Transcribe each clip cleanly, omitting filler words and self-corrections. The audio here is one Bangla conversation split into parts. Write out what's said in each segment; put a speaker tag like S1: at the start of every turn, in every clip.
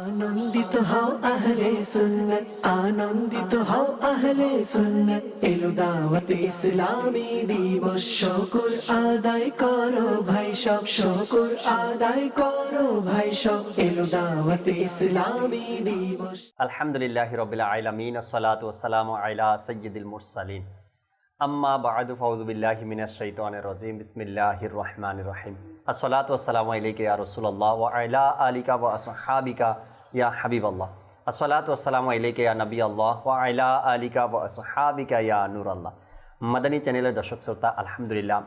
S1: আনন্দিত হও আহলে সুন্নাত, আনন্দিত হও আহলে সুন্নাত, এলো দাওয়াত ইসলামী দিবস। শুকর আদায় করো ভাই সব, শুকর আদায় করো ভাই সব, এলো দাওয়াত ইসলামী দিবস।
S2: আলহামদুলিল্লাহি রাব্বিল আলামিন, আসসালাতু ওয়াসসালামু আলা সাইয়্যিদিল মুরসালিন, আম্মা বা'দু, ফাউযু বিল্লাহি মিনাশ শাইতানির রাজীম, বিসমিল্লাহির রহমানির রহিম। আসসালাতু ওয়াসসালামু আলাইকা ইয়া রাসূলুল্লাহ ওয়া আলা আলিকা ওয়া আসহাবিকা ইয়া হাবিবাল্লাহ। আসসালাতু ওয়াসসালামু আলাইকা ইয়া নবিয়াল্লাহ ওয়া আলা আলিকা ওয়া আসহাবিকা ইয়া নূরাল্লাহ। মাদানী চ্যানেলের দর্শক শ্রোতা, আলহামদুলিল্লাহ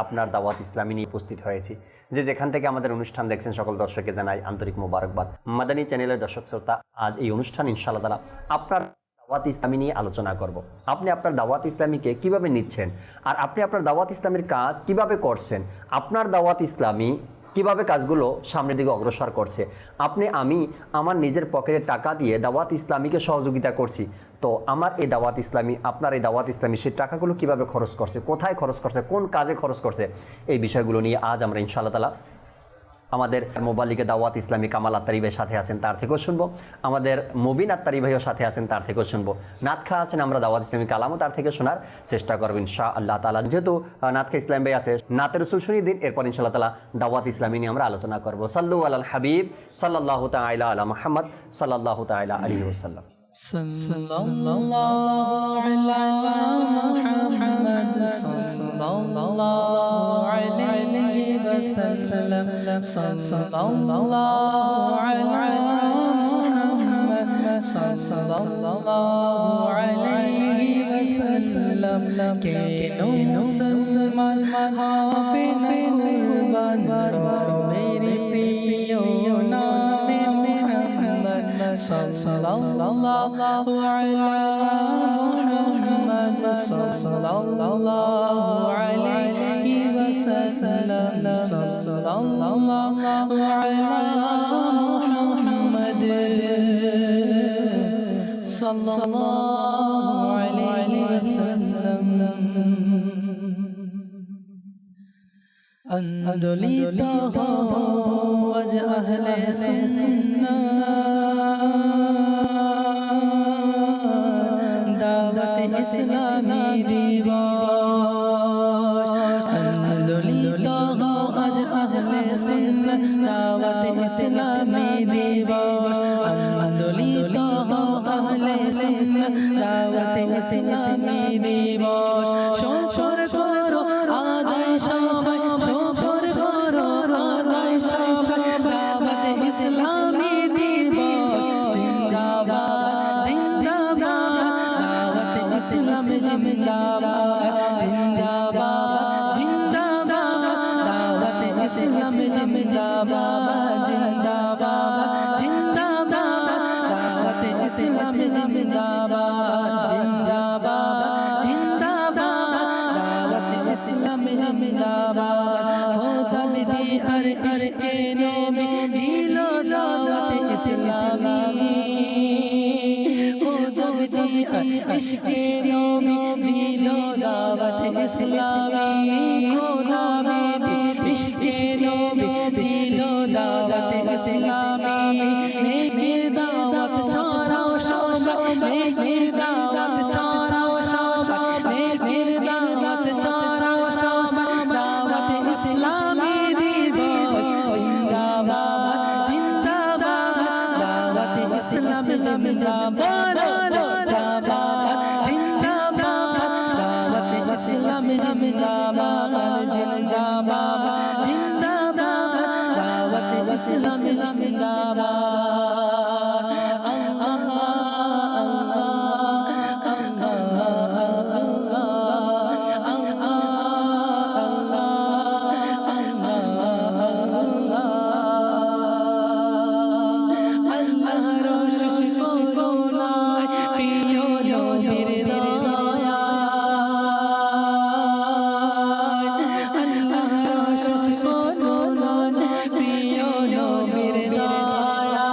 S2: আপনার দাওয়াত ইসলামী নিয়ে উপস্থিত হয়েছি। যে যেখান থেকে আমাদের অনুষ্ঠান দেখছেন সকল দর্শককে জানাই আন্তরিক মোবারকবাদ। মাদানী চ্যানেলের দর্শক শ্রোতা, আজ এই অনুষ্ঠান ইনশাআল্লাহ তাআলা আপনার দাওয়াত ইসলামী নিয়ে আলোচনা করব। আপনি আপনার দাওয়াত ইসলামীকে কিভাবে নিচ্ছেন, আর আপনি আপনার দাওয়াত ইসলামীর কাজ কিভাবে করছেন, আপনার দাওয়াত ইসলামী কিভাবে কাজগুলো সামনের দিকে অগ্রসর করছে। আমি আমার নিজের পকেটের টাকা দিয়ে দাওয়াত ইসলামীকে সহযোগিতা করছি, তো আমার এই দাওয়াত ইসলামী, আপনার এই দাওয়াত ইসলামী সেই টাকাগুলো কিভাবে খরচ করছে, কোথায় খরচ করছে, কোন কাজে খরচ করছে, এই বিষয়গুলো নিয়ে আজ আমরা ইনশাআল্লাহ তাআলা আমাদের মোবাল্লিগে দাওয়াত ইসলামী কামাল আত্তারি ভাইয়ের সাথে আছেন, তার থেকেও শুনবো। আমাদের মুবিন আত্তারি ভাইয়ের সাথে আছেন, তার থেকেও শুনবো। নাতখা আছেন, আমরা দাওয়াত ইসলামী কালামও তার থেকে শোনার চেষ্টা করবো ইনশাআল্লাহ তাআলা। যেহেতু নাতখা ইসলাম ভাই আছে, নাতে রসুল শুনিয়ে দিন, এরপর ইনশাআল্লাহ তাআলা দাওয়াত ইসলামী নিয়ে আমরা আলোচনা করবো। সাল্লু আলাল হাবিব সাল্লাল্লাহু তাআলা আলা মুহাম্মদ সাল্লাল্লাহু তাআলা আলাইহি ওয়াসাল্লাম।
S3: সাল্লাল্লাহু আলা মুহাম্মদ সাল্লাল্লাহু আলাইহি ওয়াসাল্লাম, সাল্লাল্লাহু আলা মুহাম্মদ সাল্লাল্লাহু আলাইহি ওয়াসাল্লাম। কেন মুসলমান হবে না কুরবান মেরে প্রিয় নামে মুহাম্মদ সাল্লাল্লাহু আলা মুহাম্মদ সাল্লাল্লাহু আলাইহি ওয়াসাল্লাম, সাল্লাল্লাহু আলা মুহাম্মদ সাল্লাল্লাহু আলাইহি ওয়াসাল্লাম। আন্দোলিত হো আজ আহলে সুন্নাত, দাওয়াত ইসলামী দিবস। আন্দোলিত হো আজ আহলে সুন্নাত, দাওয়াত ইসলামী দিবস। আন্দোলিত হো আহলে সুন্নাত, দাওয়াত ইসলামী দিবস। শুকর করো আদায় সবাই, শুকর করো আদায় সবাই, দাওয়াত ইসলামী দিবস জিন্দাবাদ জিন্দাবাদ, দাওয়াত ইসলাম জিন্দাবাদ জিন্দাবাদ জিন্দাবাদ, দাওয়াত ইসলাম জিন্দাবাদ জিন্দাবাদ জিন্দাবাদ, দাওয়াত ইসলাম জিন্দাবাদ জিন্দাবাদ জিন্দাবাদ, দাওয়াত ইসলাম জিন্দাবাদ। খোদা বিধি আর ইশকে নবী দিল দাওয়াত ইসলামী, খোদা বিধি আর ইশকে নবী দিল দাওয়াত ইসলামী, খোদা বিধি ইশকে নবী দিল দাওয়াত ইসলামী। নেকির দাওয়াত ছড়াও সবাই, নেকির দাওয়াত ছড়াও সবাই, নেকির দাওয়াত ছড়াও সবাই, দাওয়াত ইসলামী দিবস জিন্দাবাদ জিন্দাবাদ, দাওয়াত ইসলাম জিন্দাবাদ জিন্দাবাদ জিন্দাবাদ, দাওয়াত ইসলাম জিন্দাবাদ জিন্দাবাদ জিন্দাবাদ, দাওয়াত ইসলাম জিন্দাবাদ। প্রিয় নবীর দয়া,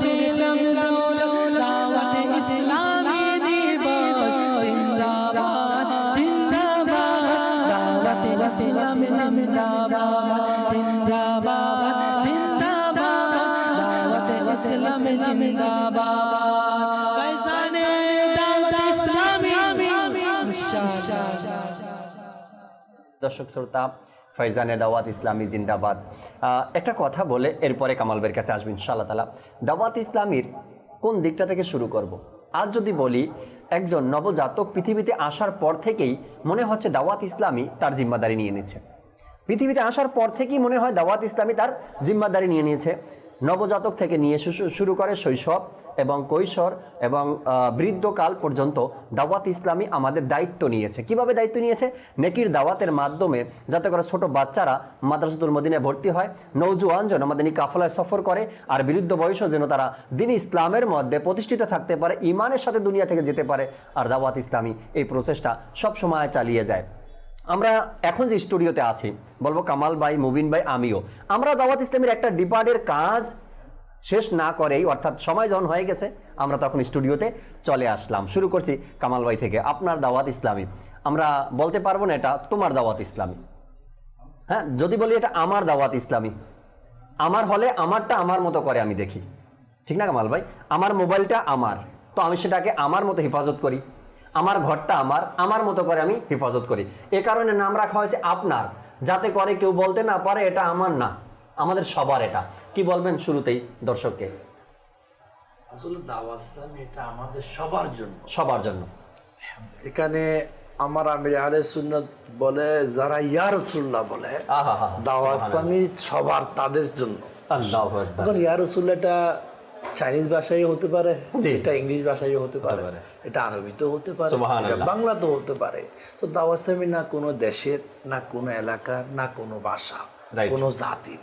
S3: পেলাম দৌলত দাওয়াত ইসলামী দিবস জিন্দাবাদ জিন্দাবাদ দাওয়াত ইসলামী জিন্দাবাদ জিন্দাবাদ জিন্দাবাদ দাওয়াত ইসলামী জিন্দাবাদ ফয়সানে দাওয়াত ইসলামী ইনশাআল্লাহ।
S2: দর্শক শ্রোতা, ফয়জানে দাওয়াত ইসলামী জিন্দাবাদ। একটা কথা বলে এরপরে কামাল ভাইয়ের কাছে আসবেন ইনশাআল্লাহ তাআলা। দাওয়াত ইসলামীর কোন দিকটা থেকে শুরু করব? আজ যদি বলি একজন নবজাতক পৃথিবীতে আসার পর থেকেই মনে হচ্ছে দাওয়াত ইসলামী তার জিম্মাদারি নিয়ে নিচ্ছে। পৃথিবীতে আসার পর থেকেই মনে হয় দাওয়াত ইসলামী তার জিম্মাদারি নিয়ে নিয়েছে। নবজাতক থেকে নিয়ে শুরু করে শৈশব এবং কৈশোর এবং বৃদ্ধকাল পর্যন্ত দাওয়াত ইসলামী আমাদের দায়িত্ব নিয়েছে। কিভাবে দায়িত্ব নিয়েছে? নেকির দাওয়াতের মাধ্যমে যাতে করে ছোট বাচ্চারা মাদ্রাসাতুল মদিনায় ভর্তি হয়, নওজোয়ান যেন মাদানী কাফলায় সফর করে, আর বৃদ্ধ বয়সও যেন তারা দ্বীন ইসলামের মধ্যে প্রতিষ্ঠিত থাকতে পারে, ঈমানের সাথে দুনিয়া থেকে যেতে পারে। আর দাওয়াত ইসলামী এই প্রচেষ্টা সবসময় চালিয়ে যায়। আমরা এখন যে স্টুডিওতে আছি, বলবো কামাল ভাই, মুবিন ভাই, আমিও, আমরা দাওয়াত ইসলামের একটা ডিপার্টের কাজ শেষ না করেই, অর্থাৎ সময় যখন হয়ে গেছে, আমরা তখন স্টুডিওতে চলে আসলাম। শুরু করছি কামাল ভাই থেকে। আপনার দাওয়াত ইসলামী, আমরা বলতে পারবো না এটা তোমার দাওয়াত ইসলামী। হ্যাঁ, যদি বলি এটা আমার দাওয়াত ইসলামী, আমার হলে আমারটা আমার মতো করে আমি দেখি, ঠিক না কামাল ভাই? আমার মোবাইলটা আমার, তো আমি সেটাকে আমার মতো হেফাজত করি। আমার ঘরটা আমার মতো করে আমি হেফাজত করি। এ কারণে নাম রাখা হয়েছে আপনার, যাতে করে কেউ বলতে না পারে এটা আমার না, আমাদের সবার। এটা কি বলবেন শুরুতেই দর্শককে?
S4: আসলে দাওয়াত ইসলামী এটা আমাদের সবার জন্য,
S2: সবার জন্য।
S4: এখানে আমার আমির আহলে সুন্নাত বলে, যারা ইয়া রাসূলুল্লাহ বলে, দাওয়াত ইসলামী সবার, তাদের জন্য।
S2: আল্লাহু আকবার।
S4: এখন ইয়া রাসূলুল্লাহ এটা চাইনিজ ভাষায় হতে পারে, এটা ইংলিশ ভাষায় হতে পারে, এটা আরবিতেও হতে পারে, এটা বাংলাতেও হতে পারে। তো দাওয়াত ইসলামী না কোনো দেশের, না কোনো এলাকার, না কোনো ভাষা, কোনো জাতির।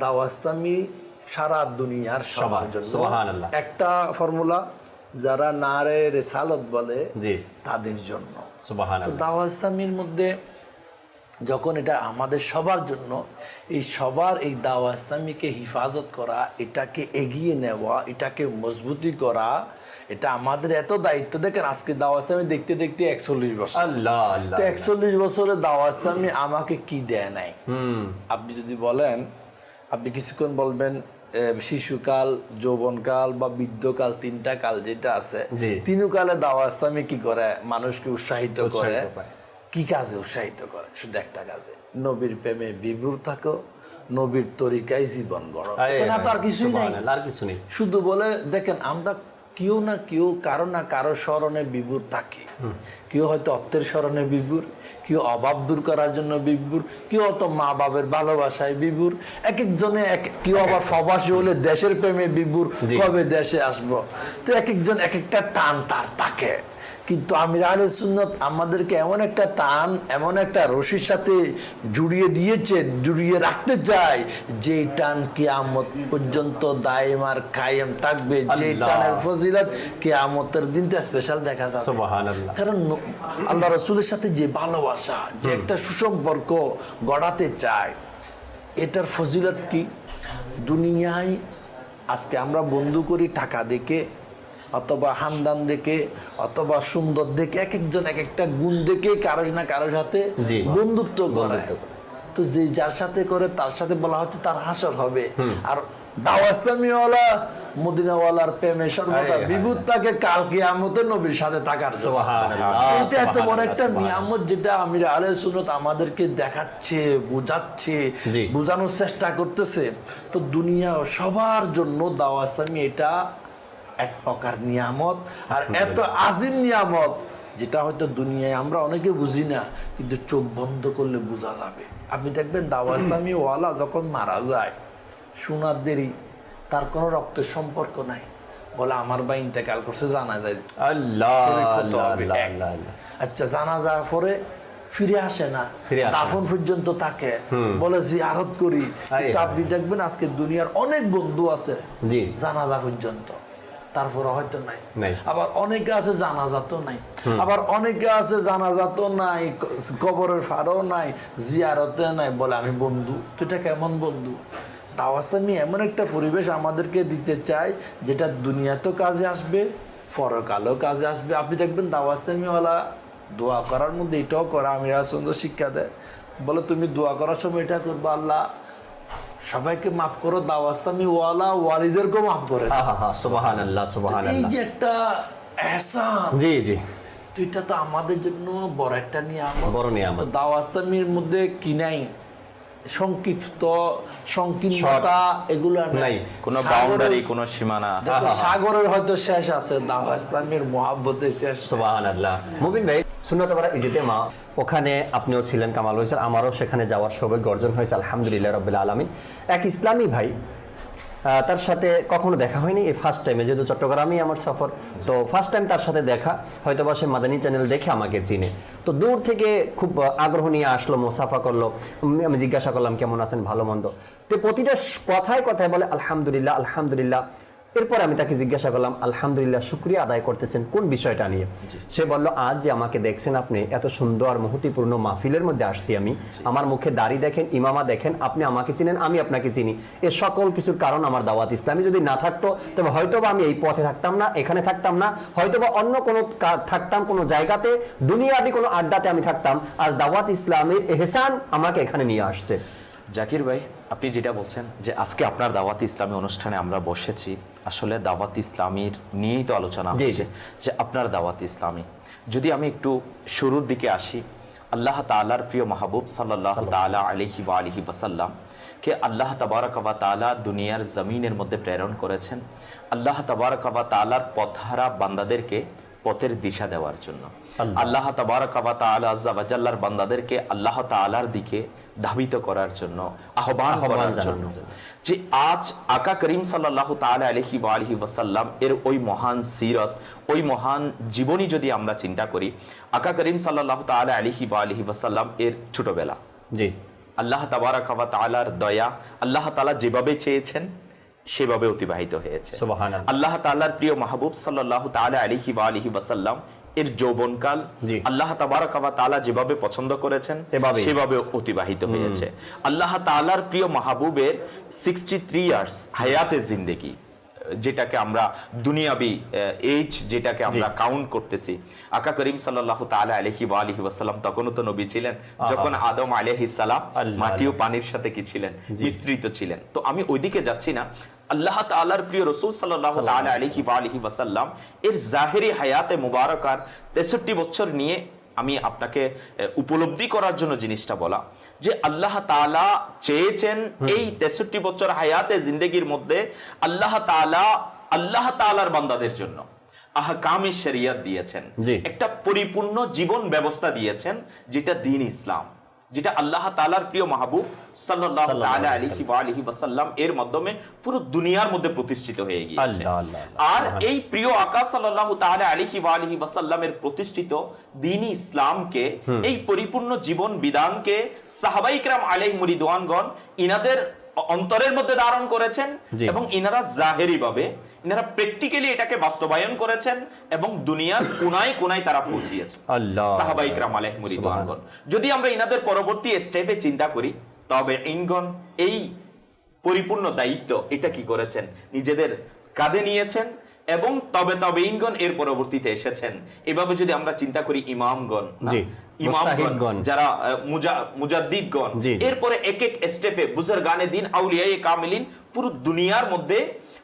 S4: দাওয়াত ইসলামী সারা দুনিয়ার সবার জন্য।
S2: সুবহানাল্লাহ।
S4: একটা ফর্মুলা, যারা নারে রিসালাত বলে তাদের জন্য।
S2: সুবহানাল্লাহ।
S4: তো দাওয়াত ইসলামীর মধ্যে যখন এটা আমাদের সবার জন্য, এই সবার এই দাওয়াত ইসলামীকে হিফাজত করা, এটাকে এগিয়ে নেওয়া, এটাকে মজবুতি করা, এটা আমাদের এত দায়িত্ব। দেখেন আজকে দাওয়াত ইসলামী দেখতে দেখতে 41 বছর। তো 41 বছরের দাওয়াত ইসলামী আমাকে কি দেয় নাই? আপনি যদি বলেন, আপনি কিছুক্ষণ বলবেন শিশুকাল, যৌবনকাল বা বৃদ্ধকাল, তিনটা কাল যেটা আছে, তিনকালে দাওয়াত ইসলামী কি করে? মানুষকে উৎসাহিত করে। কি কাজে উৎসাহিত করে? শুধু একটা কাজে, নবীর প্রেমে বিভোর থাকো, নবীর তরিকায় জীবন গড়ো। আর কিছুই নাই। শুধু বলে, দেখেন আমরা কেউ না কেউ কারো না কারো স্মরণে বিভোর থাকি। কেউ হয়তো অর্থের স্মরণে বিভোর, কেউ অভাব দূর করার জন্য বিভোর, কেউ হয়তো মা বাবার ভালোবাসায় বিভোর, এক একজনে কেউ আবার প্রবাসী হলে দেশের প্রেমে বিভোর, কবে দেশে আসবো। তো এক একজন এক একটা টান তার থাকে। কিন্তু আমির আহলে সুন্নাত আমাদেরকে এমন একটা টান, এমন একটা রশির সাথে জুড়িয়ে দিয়েছে, জুড়িয়ে রাখতে চায়, যে টান কিয়ামত পর্যন্ত দায়েম আর কায়েম থাকবে। যে টানের ফজিলত কিয়ামতের দিনটা স্পেশাল দেখা যাবে। সুবহানাল্লাহ। কারণ আল্লাহ রাসূলের সাথে যে ভালোবাসা, যে একটা সুসম্পর্ক গড়াতে চায়, এটার ফজিলত কি? দুনিয়ায় আজকে আমরা বন্ধু করি টাকা দেখে, অথবা হামদান দেখে, অথবা সুন্দর দেখে, এক একজন এক একটা গুণ দেখে কারো না কারোর সাথে বন্ধুত্ব করে। তো যে যার সাথে করে তার সাথে বলা হচ্ছে তার হাসর হবে। আর দাওয়াত ইসলামীওয়ালা, মদিনাওয়ালার প্রেমে সর্বদা বিভূত থাকে কাল কিয়ামতে নবীর সাথে থাকার জন্য। এটা এত বড় একটা নিয়ামত, যেটা আমির আহলে সুন্নাত আমাদেরকে দেখাচ্ছে, বোঝাচ্ছে, বোঝানোর চেষ্টা করতেছে। তো দুনিয়া সবার জন্য দাওয়াত ইসলামী এটা এক প্রকার নিয়ামত, আর এত আজিম নিয়ামত, যেটা হয়তো দুনিয়ায় আমরা অনেকে বুঝি না, কিন্তু চোখ বন্ধ করলে বোঝা যাবে। আপনি দেখবেন দাওয়াত ইসলামী ওয়ালা যখন মারা যায়, শোনার দেরি, তার কোনো রক্তের সম্পর্ক নাই, বলে আমার ভাই ইন্তেকাল করছে, জানা যায়। আচ্ছা, জানাজা পরে ফিরে আসে না, দাফন পর্যন্ত থাকে, বলে জিয়ারত করি। আপনি দেখবেন আজকে দুনিয়ার অনেক বন্ধু আছে জানাজা পর্যন্ত, তারপরে হয়তো নাই। আবার অনেকে আছে জানাজা তো নাই, আবার অনেকে আছে জানাজা তো নাই, কবরের ফাড়ও নাই, জিয়ারতে নাই, বলে আমি বন্ধু। তো এটা কেমন বন্ধু? দাওয়াত ইসলামী এমন একটা পরিবেশ আমাদেরকে দিতে চায় যেটা দুনিয়াতেও কাজে আসবে, পরকালেও কাজে আসবে। আপনি দেখবেন দাওয়াত ইসলামীওয়ালা দোয়া করার মধ্যে এটাও করা, আমিরা সুন্দর শিক্ষা দেয়, বলে তুমি দোয়া করার সময় এটা করবো, আল্লাহ সবাইকে মাফ করো, দাওয়াত ইসলামী ওয়ালা ওয়ালিদেরকেও মাফ করে।
S2: সুবহানাল্লাহ,
S4: এই
S2: সুবহানাল্লাহ।
S4: যে একটা এহসান,
S2: জি জি,
S4: তো এটা তো আমাদের জন্য বড় একটা নিয়ামত।
S2: বড় নিয়ামত।
S4: তো দাওয়াত ইসলামীর মধ্যে কি নাই? সংক্ষিপ্ত সংকীর্ণতা এগুলো
S5: নাই, কোনো বাউন্ডারি, কোনো সীমানা।
S4: দেখো সাগরের হয়তো শেষ আছে, দাওয়াত ইসলামের মুহাব্বতের শেষ।
S2: সুবহানাল্লাহ। মুবিন ভাই, সুন্নতপাড়া ইজতেমা, ওখানে আপনিও ছিলেন, কামাল হয়েছে, আমারও সেখানে যাওয়ার সৌভাগ্য অর্জন হয়েছে, আলহামদুলিল্লাহ রাব্বিল আলামিন। এক ইসলামী ভাই, তার সাথে কখনো দেখা হয়নি, এই ফার্স্ট টাইমে, যেহেতু চট্টগ্রামেই আমার সফর, তো ফার্স্ট টাইম তার সাথে দেখা, হয়তো বা সে মাদানী চ্যানেল দেখে আমাকে চিনে, তো দূর থেকে খুব আগ্রহ নিয়ে আসলো, মোসাফা করলো, আমি জিজ্ঞাসা করলাম কেমন আছেন, ভালো মন্দ, তো প্রতিটা কথায় কথায় বলে আলহামদুলিল্লাহ আলহামদুলিল্লাহ। এরপর আমি তাকে জিজ্ঞাসা করলাম আলহামদুলিল্লাহ শুকরিয়া আদায় করতেছেন কোন বিষয়টা নিয়ে? সে বলল, আজ যে আমাকে দেখছেন আপনি, এত সুন্দর মহতিপূর্ণ মাহফিলের মধ্যে আসছি আমি, আমার মুখে দাড়ি দেখেন, ইমামা দেখেন, আপনি আমাকে চিনেন, আমি আপনাকে চিনি, এ সকল কিছুর কারণ আমার দাওয়াত ইসলামী। যদি না থাকতো তবে হয়তোবা আমি এই পথে থাকতাম না, এখানে থাকতাম না, হয়তোবা অন্য কোনো থাকতাম, কোনো জায়গাতে, দুনিয়াবি কোনো আড্ডাতে আমি থাকতাম। আজ দাওয়াত ইসলামের এহসান আমাকে এখানে নিয়ে আসছে।
S5: জাকির ভাই, আপনি যেটা বলছেন যে আজকে আপনার দাওয়াত ইসলামী অনুষ্ঠানে আমরা বসেছি, আসলে দাওয়াত ইসলামীর নিয়েই তো আলোচনা হচ্ছে, যে আপনার দাওয়াত ইসলামী। যদি আমি একটু শুরুর দিকে আসি, আল্লাহ তাআলার প্রিয় মাহবুব সাল্লাল্লাহু তাআলা আলাইহি ওয়া আলিহি ওয়াসাল্লাম কে আল্লাহ তাবারাক ওয়া তাআলা দুনিয়ার জমিনের মধ্যে প্রেরণ করেছেন আল্লাহ তাবারাক ওয়া তাআলার পথহারা বান্দাদেরকে পথের দিশা দেওয়ার জন্য। আল্লাহ তাবারাক ওয়া তাআলা আযজা ওয়া জাল্লার বান্দাদেরকে আল্লাহ তাআলার দিকে ধাবিত করার জন্য, আহ্বান করার জন্য। যে আজ আকা করিম সাল্লাল্লাহু তাআলা আলাইহি ওয়া আলিহি ওয়াসাল্লাম এর ওই মহান সিরত, ওই মহান জীবনী যদি আমরা চিন্তা করি, আকা করিম সাল্লাল্লাহু তাআলা আলাইহি ওয়া আলিহি ওয়াসাল্লাম এর ছোটবেলা,
S2: জি,
S5: আল্লাহ তাবারাক ওয়া তাআলার দয়া, আল্লাহ তাআলা যেভাবে চেয়েছেন সেভাবে অতিবাহিত হয়েছে।
S2: সুবহানাল্লাহ।
S5: আল্লাহ তাআলার প্রিয় মাহবুব সাল্লাল্লাহু তাআলা আলাইহি ওয়া আলিহি ওয়াসাল্লাম এর যৌবনকাল আল্লাহ তাবারাক ওয়া তাআলা যেভাবে পছন্দ করেছেন সেভাবে অতিবাহিত হয়েছে। আল্লাহ তাআলার প্রিয় মাহবুবের 63 ইয়ার্স হায়াতে জিন্দেগি, যেটাকে আমরা দুনিয়াবি এজ যেটাকে আমরা কাউন্ট করতেছি, আকা করিম সাল্লাল্লাহু তাআলা আলাইহি ওয়া আলিহি ওয়াসাল্লাম তখনও তো নবী ছিলেন, যখন আদম আলাইহিস সালাম মাটি ও পানির সাথে কি ছিলেন, মিশ্রিত ছিলেন। তো আমি ওইদিকে যাচ্ছি না, আল্লাহ তাআলার প্রিয় রাসূল সাল্লাল্লাহু তাআলা আলাইহি ওয়া আলিহি ওয়াসাল্লাম এর জাহিরি হায়াতে মুবারাকার 63 বছর নিয়ে আমি আপনাকে উপলব্ধি করার জন্য জিনিসটা বলা, যে আল্লাহ তাআলা চেয়েছেন এই 63 বছর হায়াতে জিন্দেগির মধ্যে আল্লাহ তাআলার বান্দাদের জন্য আহকামে শরিয়ত দিয়েছেন, একটা পরিপূর্ণ জীবন ব্যবস্থা দিয়েছেন, যেটা দ্বীন ইসলাম, যেটা আল্লাহ তাআলার প্রিয় মাহবুব সাল্লাল্লাহু তাআলা আলাইহি ওয়া আলিহি ওয়াসাল্লাম এর মাধ্যমে পুরো দুনিয়ার মধ্যে প্রতিষ্ঠিত হয়ে গিয়েছে। আর এই প্রিয় আকা সাল্লাল্লাহু তাআলা আলাইহি ওয়া আলিহি ওয়াসাল্লামের প্রতিষ্ঠিত দ্বীনি ইসলামকে, এই পরিপূর্ণ জীবন বিধানকে সাহাবায়ে কেরাম আলাইহিম রিদওয়ানগণ ইনাদের অন্তরের মধ্যে ধারণ করেছেন, এবং ইনারা জাহেরি ভাবে, ইনারা প্র্যাকটিক্যালি এটাকে বাস্তবায়ন করেছেন, এবং দুনিয়ার কোনায় কোনায় তারা পৌঁছিয়েছে সাহাবায়ে কেরাম আলাইহিম রিদওয়ানগণ। যদি আমরা ইনাদের পরবর্তী স্টেপে চিন্তা করি, তবে ইনগণ এই পরিপূর্ণ দায়িত্ব এটা কি করেছেন, নিজেদের কাঁধে নিয়েছেন, এবং তবে ইনগণ এর পরবর্তীতে এসেছেন। এভাবে যদি আমরা চিন্তা করি, ইমামগণ, যারা মুজাদ্দিদগণ, এরপরে এক এক স্টেপে বুজুর্গানে দ্বীন আউলিয়ায়ে কামিলিন পুরো দুনিয়ার মধ্যে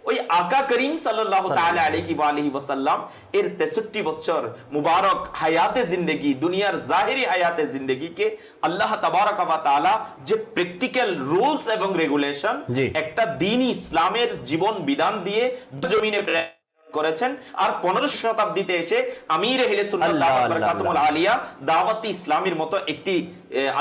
S5: ওই আকা করিম সাল্লাল্লাহু তাআলা আলাইহি ওয়া আলিহি ওয়াসাল্লাম এর 63 বছর মুবারক হায়াতে জিন্দেগি, দুনিয়ার জাহিরি হায়াতে জিন্দেগিকে আল্লাহ তাবারাক ওয়া তাআলা যে প্র্যাকটিক্যাল রুলস এবং রেগুলেশন একটা দ্বীনি ইসলামের জীবন বিধান দিয়ে জমিনে করেছেন। আর 15 শতাব্দীতে এসে আমির আহলে সুন্নাত দাওয়াত বারাকাতুল আলিয়া দাওয়াতি ইসলামের মতো একটি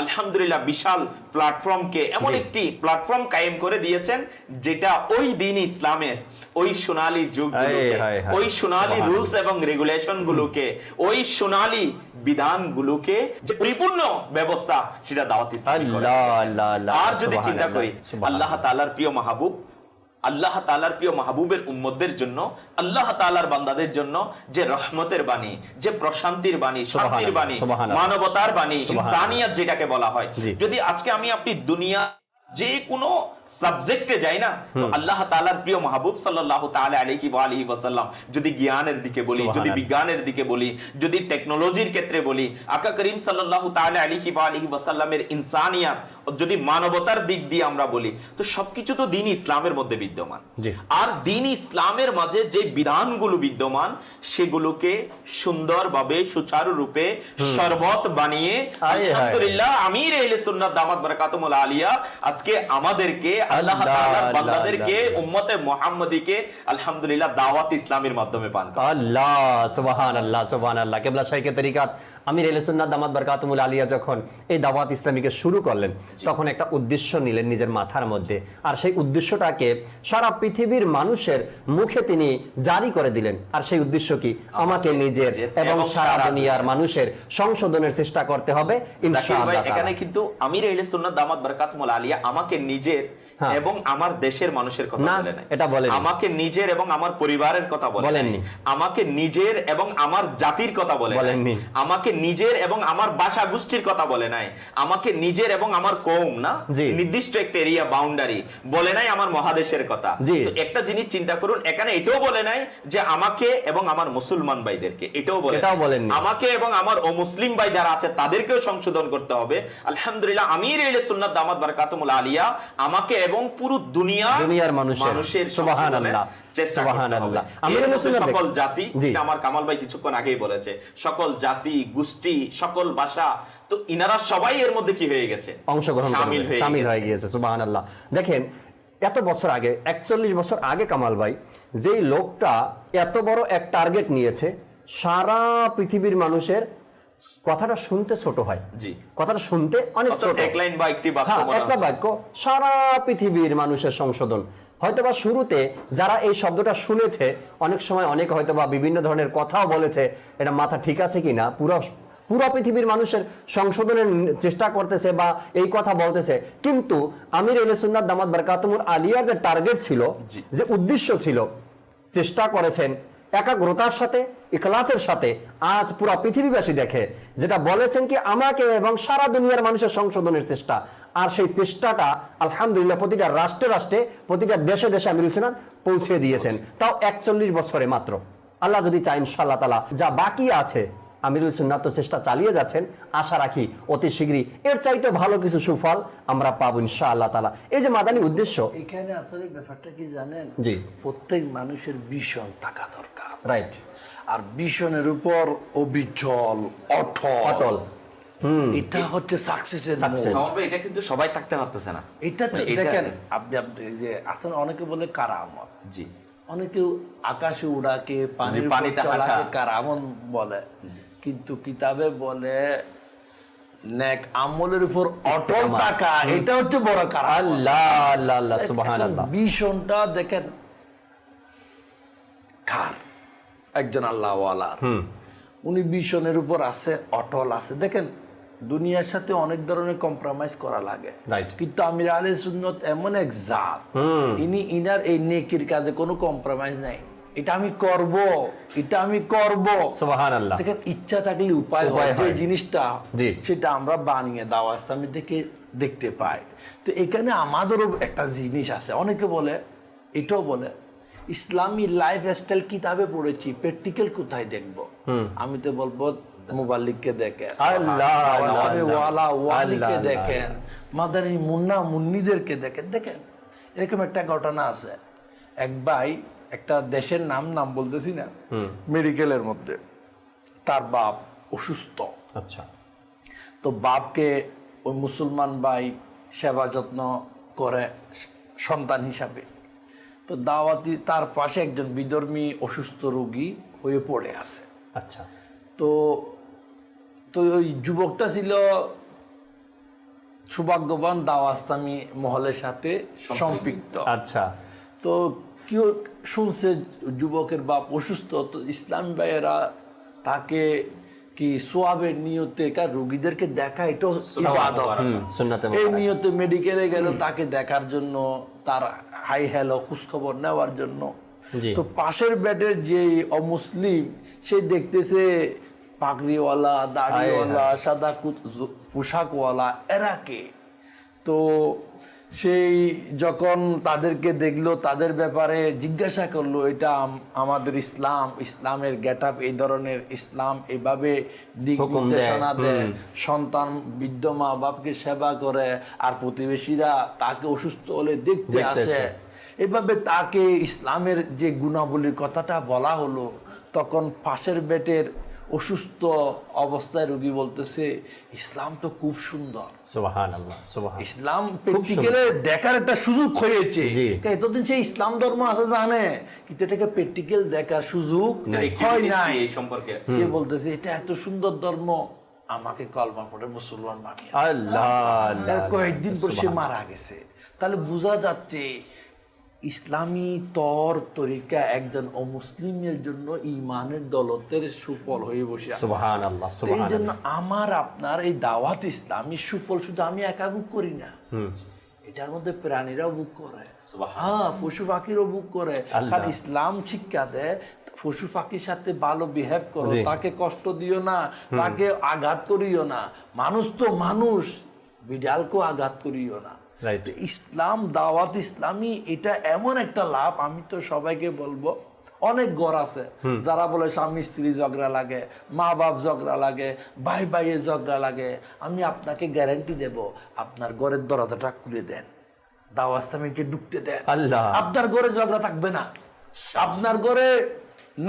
S5: আলহামদুলিল্লাহ বিশাল প্ল্যাটফর্মকে, এমন একটি প্ল্যাটফর্ম কায়েম করে দিয়েছেন, যেটা ওই দ্বীন ইসলামের ওই সোনালী যুগগুলোকে, ওই সোনালী রুলস এবং রেগুলেশন গুলোকে, ওই সোনালী বিধানগুলোকে যে পরিপূর্ণ ব্যবস্থা, সেটা দাওয়াতি ইসলাম করে। আর যদি চিন্তা করি, আল্লাহ তাআলার প্রিয় মাহবুব, আল্লাহ তাআলার প্রিয় মাহবুবের উম্মতদের জন্য, আল্লাহ তাআলার বান্দাদের জন্য যে রহমতের বাণী, যে প্রশান্তির বাণী, শান্তির বাণী, মানবতার বাণী, ইনসানিয়ত যেটাকে বলা হয়, যদি আজকে আমি আপনি দুনিয়া যে কোনো সাবজেক্টে যাই না, তো আল্লাহ তাআলার প্রিয় মাহবুব সাল্লাল্লাহু তাআলা আলাইহি ওয়া আলিহি ওয়াসাল্লাম, যদি জ্ঞানের দিকে বলি, যদি বিজ্ঞানের দিকে বলি, যদি টেকনোলজির ক্ষেত্রে বলি, আকা করিম সাল্লাল্লাহু তাআলা আলাইহি ওয়া আলিহি ওয়াসাল্লামের ইনসানিয়াত, যদি মানবতার দিক দিয়ে আমরা বলি, তো সবকিছু তো দ্বীন ইসলামের মধ্যে বিদ্যমান। আর দ্বীন ইসলামের মাঝে যে বিধানগুলো বিদ্যমান, সেগুলোকে সুন্দরভাবে সুচারুরূপে শরবত বানিয়ে আলহামদুলিল্লাহ আমির আহলে সুন্নাত দামাত বারাকাতুহুল আলিয়া আজকে আমাদেরকে আল্লাহ তাআলার বান্দাদেরকে উম্মতে মুহাম্মাদীকে আলহামদুলিল্লাহ দাওয়াত ইসলামের মাধ্যমে পান।
S2: আল্লাহ সুবহানাল্লাহ সুবহানাল্লাহ। কিবলা শাইখে তরিকাত আমির আহলে সুন্নাত দামাত বারাকাতুহুল আলিয়া যখন এই দাওয়াত ইসলামীকে শুরু করলেন, তখন একটা উদ্দেশ্য নিলেন নিজের মাথার মধ্যে, আর সেই উদ্দেশ্যটাকে সারা পৃথিবীর মানুষের মুখে তিনি জারি করে দিলেন। আর সেই উদ্দেশ্য কি? আমাকে নিজের এবং সারা দুনিয়ার মানুষের সংশোধনের চেষ্টা করতে হবে ইনশাআল্লাহ।
S5: এখানে কিন্তু আমির আহলে সুন্নাত দামাত বারাকাতুহুল আলিয়া আমাকে নিজের এবং আমার দেশের মানুষের কথা বলে নাই,
S2: এটা বলেন।
S5: আমাকে নিজের এবং আমার পরিবারের কথা বলেননি, আমাকে নিজের এবং আমার জাতির কথা বলেননি, আমাকে নিজের এবং আমার ভাষা গোষ্ঠীর কথা বলে নাই, আমাকে নিজের এবং আমার কওম না, নির্দিষ্ট একটা এরিয়া বাউন্ডারি বলে নাই, আমার মহাদেশের কথা। তো একটা জিনিস চিন্তা করুন, এখানে এটাও বলে নাই যে আমাকে এবং আমার মুসলমান ভাইদেরকে, এটাও বলেন আমাকে এবং আমার অমুসলিম ভাই যারা আছে তাদেরকেও সংশোধন করতে হবে। আলহামদুলিল্লাহ আমির আহলে সুন্নাত দামাত বারাকাতুহুল আলিয়া আমাকে এবং পুরো দুনিয়ার মানুষের সুবহানাল্লাহ সুবহানাল্লাহ আমির আহলে সুন্নাত সকল জাতি, যেটা আমার কামাল ভাই কিছুক্ষণ আগেই বলেছে, সকল জাতি গোষ্ঠী সকল ভাষা, তো ইনারা সবাই এর মধ্যে কি হয়ে গেছে?
S2: অংশগ্রহণ শামিল হয়ে গিয়েছে। সুবহানাল্লাহ। দেখেন এত বছর আগে, 41 বছর আগে কামাল ভাই যেই লোকটা এত বড় এক টার্গেট নিয়েছে, সারা পৃথিবীর মানুষের কথাটা শুনতে ছোট হয়, কথাটা শুনতে অনেক ছোট,
S5: এক লাইন বা একটি বাক্য,
S2: একটা বাক্য, সারা পৃথিবীর মানুষের সংশোধন। হয়তোবা শুরুতে যারা এই শব্দটা শুনেছে, অনেক সময় অনেকে হয়তোবা বিভিন্ন ধরনের কথাও বলেছে, এটা মাথা ঠিক আছে কিনা, পুরো পৃথিবীর মানুষের সংশোধনের চেষ্টা করতেছে বা এই কথা বলতেছে। কিন্তু আমির আহলে সুন্নাত দামাত বারাকাতুহুল আলিয়ার যে টার্গেট ছিল, যে উদ্দেশ্য ছিল, চেষ্টা করেছেন একাগ্রতার সাথে, ইখলাসের সাথে। আজ পুরো পৃথিবীবাসী দেখে, যেটা বলেছেন কি আমাকে এবং সারা দুনিয়ার মানুষের সংশোধনের চেষ্টা। আর সেই চেষ্টাটা আলহামদুলিল্লাহ প্রতিটা রাষ্ট্রে রাষ্ট্রে, প্রতিটা দেশে দেশে আমির সুন্নাত পৌঁছে দিয়েছেন, তাও 41 বছরে মাত্র। আল্লাহ যদি চায় ইনশাআল্লাহ তাআলা যা বাকি আছে, আমিরুল সুন্নাত চেষ্টা চালিয়ে যাচ্ছেন, আশা রাখি অতি শীঘ্রই এর চাইতে ভালো কিছু সুফল আমরা পাবো ইনশাআল্লাহ তাআলা। এই যে মাদানী উদ্দেশ্য,
S4: এখানে আসলে ব্যাপারটা কি জানেন?
S2: জি,
S4: প্রত্যেক মানুষের ভিশন থাকা দরকার,
S2: রাইট।
S4: আর ভিশনের উপর অবিচল অটল, এটা হচ্ছে সাকসেসের মূল।
S5: এটা কিন্তু সবাই থাকতে পারতেছে না।
S4: এটা তো দেখেন আপনি যে আসলে অনেকে বলে কারামত,
S5: জি,
S4: অনেকেও আকাশে উড়াকে পানিতে চলাকে কারামত বলে, কিন্তু কিতাবে বলে নেক আমলের উপর অটল থাকা, এটা হচ্ছে বড় কারামত।
S2: আল্লাহ আল্লাহ আল্লাহ সুবহানাল্লাহ।
S4: ভিশনটা দেখেন কার? একজন আল্লাহ ওয়ালার, উনি ভিশনের উপর আছে, অটল আছে। দেখেন দুনিয়ার সাথে অনেক ধরনের কম্প্রোমাইজ করা লাগে, কিন্তু আমির আহলে সুন্নাত এমন এক জাত, ইনার এই নেকির কাজে কোনো কম্প্রোমাইজ নাই। এটা আমি করব, এটা আমি করব,
S2: সুবহানাল্লাহ।
S4: দেখেন ইচ্ছা থাকলে উপায় হয়, যে জিনিসটা সেটা আমরা বানিয়ে দাওয়াত ইসলামী থেকে দেখতে পাই। তো এখানে আমাদেরও একটা জিনিস আছে, অনেকে বলে, এটাও বলে ইসলামী লাইফ স্টাইল কিতাবে পড়েছি, প্র্যাকটিক্যাল কোথায় দেখবো? আমি তো বলবো মুবাল্লিগকে দেখেন, ওয়ালিকে দেখেন, মাদানী মুন্না মুন্নিদেরকে দেখেন। দেখেন এরকম একটা ঘটনা আছে, এক ভাই, একটা দেশের নাম বলতেছি না, মেডিকেলের মধ্যে তার বাপ অসুস্থ।
S2: আচ্ছা,
S4: তো বাপকে ওই মুসলমান ভাই সেবা যত্ন করে সন্তান হিসাবে। তো দাওয়াতি তার পাশে একজন বিধর্মী অসুস্থ রোগী হয়ে পড়ে আছে।
S2: আচ্ছা,
S4: তো ওই যুবকটা ছিল সৌভাগ্যবান, দাওয়াত ইসলামী মহলের সাথে সম্পৃক্ত।
S2: আচ্ছা,
S4: তো কেউ শুনছে যুবকের বাপ অসুস্থ, তো ইসলামী ভাইয়েরা তাকে কি সোয়াবের নিয়তে, রোগীদেরকে দেখা, এটাও ইবাদত, এই নিয়তে মেডিকেলে গেল তাকে দেখার জন্য, তার হাই হ্যালো খোঁজখবর নেওয়ার জন্য। তো পাশের বেডের যে অমুসলিম, সে দেখতেছে পাগড়িওয়ালা, দাড়িওয়ালা, সাদা পোশাকওয়ালা, এরা কে? তো সেই যখন তাদেরকে দেখলো, তাদের ব্যাপারে জিজ্ঞাসা করলো, এটা আমাদের ইসলামের গেট আপ এই ধরনের, ইসলাম এভাবে দিক নির্দেশনা দেয়, সন্তান বৃদ্ধ মা বাপকে সেবা করে, আর প্রতিবেশীরা তাকে অসুস্থ হলে দেখতে আসে, এভাবে তাকে ইসলামের যে গুণাবলীর কথাটা বলা হলো, তখন পাশের বেটের অসুস্থ অবস্থায় রোগী বলতেছে, ইসলাম তো খুব সুন্দর,
S2: সুবহানাল্লাহ সুবহানাল্লাহ,
S4: ইসলাম প্র্যাকটিক্যালে দেখার একটা সুযোগ হয়েছে। এতদিন সে ইসলাম ধর্ম আছে জানে, কিন্তু এটাকে প্র্যাকটিক্যাল দেখার সুযোগ হয় নাই। সে বলতেছে এটা এত সুন্দর ধর্ম, আমাকে কলমা পড়ে মুসলমান বানিয়ে আল্লাহ। কয়েকদিন পর সে মারা গেছে। তাহলে বোঝা যাচ্ছে ইসলামী তরিকা একজন অমুসলিমের জন্য ইমানের দৌলতের সুফল হয়ে বসে আছে।
S2: সুবহানাল্লাহ
S4: এই জন্য আমার আপনার এই দাওয়াত ইসলামী সুফল শুধু আমি একা ভোগ করি না, এটার মধ্যে প্রাণীরাও ভোগ করে, হ্যাঁ পশু পাখিরও ভোগ করে। কারণ ইসলাম শিক্ষা দেয় পশু পাখির সাথে ভালো বিহেভ করো, তাকে কষ্ট দিও না, তাকে আঘাত করিও না। মানুষ তো মানুষ, বিড়ালকেও আঘাত করিও না। ইসলাম দাওয়াত ইসলামী এটা এমন একটা লাভ, আমি তো সবাইকে বলবো, অনেক ঘর আছে যারা বলে স্বামী স্ত্রী ঝগড়া লাগে, মা বাপ ঝগড়া লাগে, ভাই ভাইয়ের ঝগড়া লাগে। আমি আপনাকে গ্যারান্টি দেব, আপনার ঘরের দরজাটা খুলে দেন, দাওয়াত ইসলামীকে ঢুকতে দেন, আপনার ঘরে ঝগড়া থাকবে না, আপনার ঘরে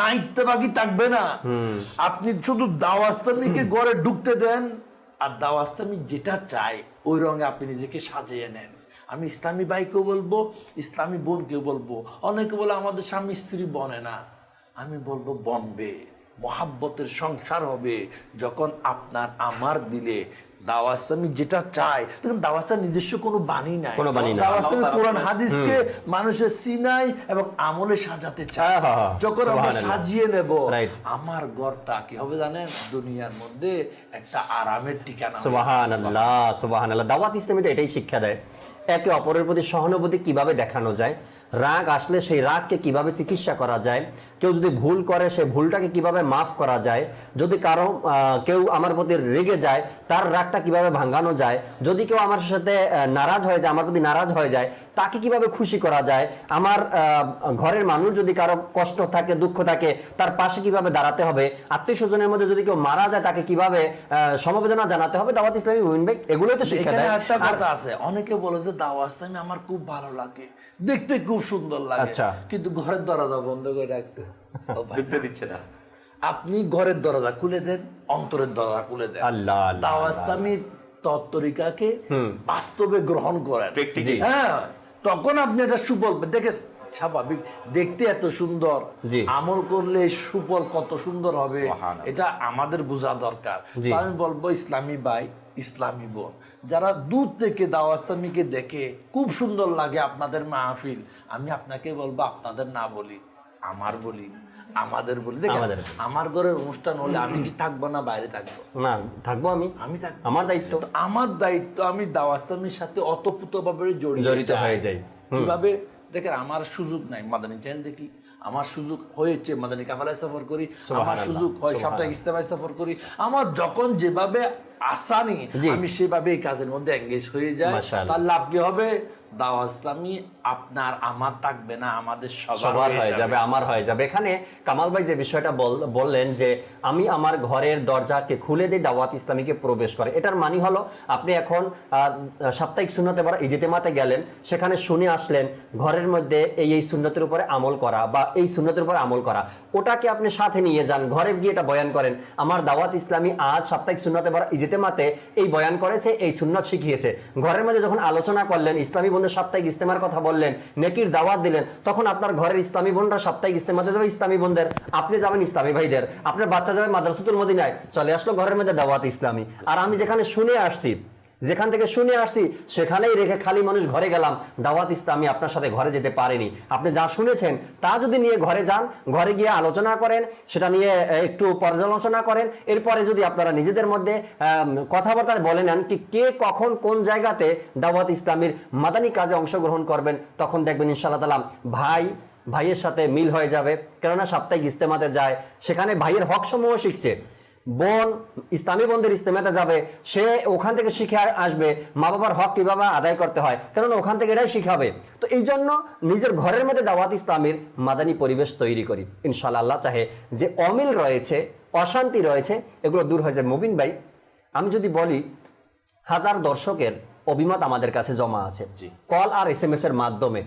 S4: নাইত্যবাগী থাকবে না। আপনি শুধু দাওয়াত ইসলামীকে ঘরে ঢুকতে দেন, আর দাওয়াত ইসলামী যেটা চাই ওই রঙে আপনি নিজেকে সাজিয়ে নেন। আমি ইসলামী ভাইকেও বলবো, ইসলামী বোনকেও বলবো। অনেকে বলে আমাদের স্বামী স্ত্রী বনে না, আমি বলবো বনবে, মহাব্বতের সংসার হবে যখন আপনার আমার দিলে দাওয়াত ইসলামী যেটা চায়। তখন দাওয়াত ইসলাম নিজস্ব কোনো বাণী নাই, দাওয়াত ইসলামী কোরআন হাদিসকে মানুষের সিনাই এবং আমলে সাজাতে চায়। যখন আমরা সাজিয়ে নেব, আমার ঘরটা কি হবে জানেন, দুনিয়ার মধ্যে একটা আরামের ঠিকানা।
S2: সুবহানাল্লাহ সুবহানাল্লাহ। দাওয়াত ইসলামী তো এটাই শিক্ষা দেয়, একে অপরের প্রতি সহানুভূতি কিভাবে দেখানো যায়, রাগ আসলে সেই রাগকে কিভাবে চিকিৎসা করা যায়, কেউ যদি ভুল করে সেই ভুলটাকে কিভাবে মাফ করা যায়, যদি কারো কেউ আমার প্রতি রেগে যায় তার রাগটা কিভাবে ভাঙানো যায়, যদি কেউ আমার সাথে নারাজ হয়ে যায়, আমার প্রতি নারাজ হয়ে যায়, তাকে কিভাবে খুশি করা যায়, আমার ঘরের মানুষ যদি কারো কষ্ট থাকে দুঃখ থাকে তার পাশে কিভাবে দাঁড়াতে হবে, আত্মীয় স্বজনের মধ্যে যদি কেউ মারা যায় তাকে কিভাবে সমবেদনা জানাতে হবে, দাওয়াত ইসলামী মুমিন ভাই এগুলোই তো শিক্ষা দেয়।
S4: একটা কথা আছে, অনেকে বলে যে দাওয়াত ইসলামী আমার খুব ভালো লাগে, দেখতে খুব সুন্দর লাগে, কিন্তু ঘরের দরজা বন্ধ করে রাখছে,
S5: ঢুকতে দিচ্ছে না।
S4: আপনি ঘরের দরজা খুলে দেন, অন্তরের দরজা খুলে দেন, দাওয়াত ইসলামীর তরিকাকে বাস্তবে গ্রহণ করেন, হ্যাঁ, তখন আপনি এটা সুফল দেখেন। স্বাভাবিক দেখতে এত সুন্দর, আমল করলে সুফল কত সুন্দর হবে এটা আমাদের বোঝা দরকার। আমি বলবো ইসলামী ভাই, ইসলামী বোন, যারা দূর থেকে দাওয়াত ইসলামীকে দেখে খুব সুন্দর লাগে আপনাদের মাহফিল, আমি আপনাকে বলবো আপনাদের না বলি, আমার বলি, আমাদের বলি। দেখেন আমার ঘরের অনুষ্ঠান হলে আমি কি থাকবো না বাইরে থাকবো? না, থাকবো। আমি থাকবো, আমার দায়িত্ব, আমার দায়িত্ব। আমি দাওয়াত ইসলামীর সাথে অতপ্রতভাবে জড়িত হয়ে যাই। কিভাবে? দেখেন আমার সুযোগ নাই মাদানী চ্যানেল দেখি, আমার সুযোগ হয়েছে মাদানী কাফেলায় সফর করি, আমার সুযোগ হয় সাপ্তাহিক ইজতেমায় সফর করি, আমার যখন যেভাবে আসানি আমি সেভাবে এই কাজের মধ্যে এঙ্গেজ হয়ে যায়। তার লাভ কি হবে? দাওয়াত ইসলামী আপনার আমার থাকবে না, আমাদের সবার হয়ে যাবে, আমার হয়ে যাবে। এখানে কামাল ভাই যে বিষয়টা বললেন যে আমি আমার ঘরের দরজাকে খুলে দিই, দাওয়াত ইসলামীকে প্রবেশ করে, এটার মানে হলো আপনি এখন সাপ্তাহিক সুন্নতে বা ইজতেমাতে গেলেন, সেখানে শুনে আসলেন ঘরের মধ্যে এই সুন্নতের উপরে আমল করা বা এই সুন্নতের উপরে আমল করা, ওটাকে আপনি সাথে নিয়ে যান, ঘরে গিয়ে এটা বয়ান করেন, আমার দাওয়াত ইসলামী আজ সাপ্তাহিক সুন্নতে বা ইজতেমাতে এই বয়ান করেছে, এই সুন্নত শিখিয়েছে। ঘরের মধ্যে যখন আলোচনা করলেন, ইসলামী সাপ্তাহিক ইজতেমার কথা বললেন, নেকির দাওয়াত দিলেন, তখন আপনার ঘরের ইসলামী বোনরা সাপ্তাহিক ইজতেমাতে যাবে ইসলামী বোনদের, আপনি যাবেন ইসলামী ভাইদের, আপনার বাচ্চা যাবে মাদ্রাসাতুল মদিনায়, চলে আসলো ঘরের মধ্যে দাওয়াত ইসলামী। আর আমি যেখানে শুনে আসছি, যেখান থেকে শুনে আসছি সেখানেই রেখে খালি মানুষ ঘরে গেলাম, দাওয়াত ইসলামী আপনার সাথে ঘরে যেতে পারেনি। আপনি যা শুনেছেন তা যদি নিয়ে ঘরে যান, ঘরে গিয়ে আলোচনা করেন, সেটা নিয়ে একটু পর্যালোচনা করেন, এরপরে যদি আপনারা নিজেদের মধ্যে কথাবার্তা বলে নেন কি কে কখন কোন জায়গাতে দাওয়াত ইসলামীর মাদানী কাজে অংশগ্রহণ করবেন, তখন দেখবেন ইনশাআল্লাহ তাআলা ভাইয়ের সাথে মিল হয়ে যাবে। কেননা সাপ্তাহিক ইজতেমাতে যায়, সেখানে ভাইয়ের হক সমূহ শিখছে,
S2: বোন ইসলামী বোনদের ইস্তেমাতে যাবে, সে ওখান থেকে শিখে আসবে মা বাবার হক কিভাবে আদায় করতে হয়, কেননা ওখান থেকে এটাই শিখাবে। তো এই জন্য নিজের ঘরের মধ্যে দাওয়াত ইসলামের মাদানী পরিবেশ তৈরি করি। ইনশাআল্লাহ আল্লাহ চাহে যে অমিল রয়েছে, অশান্তি রয়েছে, এগুলো দূর হয়ে যায়। মুবিন ভাই, আমি যদি বলি, হাজার দর্শকের অভিমত আমাদের কাছে জমা আছে কল আর SMS এর মাধ্যমে।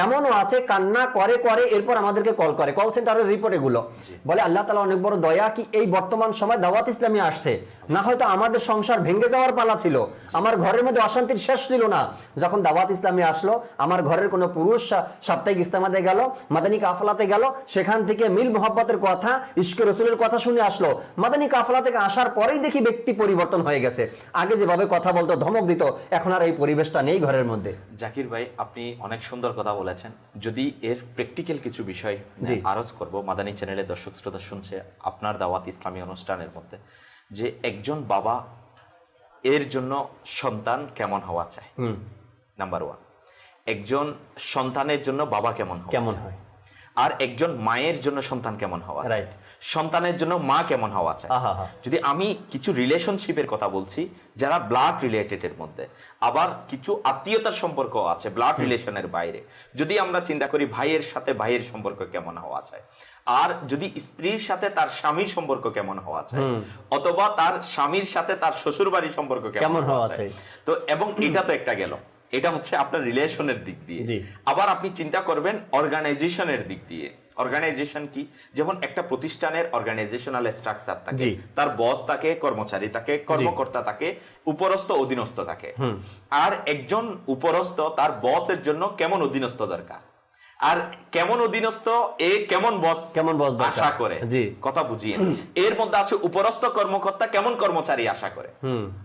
S2: এমনও আছে কান্না করে করে এরপর আমাদেরকে কল করে, কল সেন্টারের রিপোর্ট এগুলো বলে আল্লাহ তাআলা অনেক বড় দয়া কি এই বর্তমান সময় দাওয়াত ইসলামী আসছে, না হয়তো আমাদের সংসার ভেঙে যাওয়ার পালা ছিল, আমার ঘরের মধ্যে অশান্তির শেষ ছিল না। যখন দাওয়াত ইসলামী আসলো, আমার ঘরের কোনো পুরুষ সাপ্তাহিক ইস্তেমাতে গেল, মাদানী কাফলাতে গেল, সেখান থেকে মিল মোহাব্বতের কথা, ইশকে রসুলের কথা শুনে আসলো। মাদানী কাফলা থেকে আসার পরেই দেখি ব্যক্তি পরিবর্তন হয়ে গেছে। আগে যেভাবে কথা বলতো, ধমক দিত, এখন আর এই পরিবেশটা নেই ঘরের মধ্যে।
S5: জাকির ভাই, আপনি অনেক সুন্দর কথা বলেছেন। যদি এর প্র্যাকটিক্যাল কিছু বিষয় আরজ করব, মাদানী চ্যানেলের দর্শক শ্রোতা শুনছে আপনার দাওয়াত ইসলামী অনুষ্ঠানের মধ্যে, যে একজন বাবা এর জন্য সন্তান কেমন হওয়া চায়। নাম্বার 1, একজন সন্তানের জন্য বাবা কেমন হয়, আর একজন মায়ের জন্য সন্তান কেমন হওয়া চায়, সন্তানের জন্য মা কেমন হওয়া চায়। যদি আমি কিছু রিলেশনশিপের কথা বলছি যারা ব্লাড রিলেটেড এর মধ্যে, আবার কিছু আত্মীয়তার সম্পর্ক আছে ব্লাড রিলেশনের বাইরে। যদি আমরা চিন্তা করি ভাইয়ের সাথে ভাইয়ের সম্পর্ক কেমন হওয়া চায়, আর যদি স্ত্রীর সাথে তার স্বামীর সম্পর্ক কেমন হওয়া চায়, অথবা তার স্বামীর সাথে তার শ্বশুর বাড়ির সম্পর্ক কেমন হওয়া চায়। তো এবং এটা তো একটা গেল, এটা হচ্ছে আপনার রিলেশনের দিক দিয়ে। আবার আপনি চিন্তা করবেন অর্গানাইজেশনের দিক দিয়ে। অর্গানাইজেশন কি? যেমন একটা প্রতিষ্ঠানের অর্গানাইজেশনাল স্ট্রাকচার থাকে, তার বস থাকে, কর্মচারী থাকে, কর্মকর্তা থাকে, উপরস্থ অধীনস্থ থাকে। আর একজন উপরস্থ তার বসের জন্য কেমন অধীনস্থ দরকার, আর কেমন অধীনস্থ এ কেমন বস আশা করে, কথা বুঝিয়ে। এর মধ্যে আছে উপরস্থ কর্মকর্তা কেমন কর্মচারী আশা করে।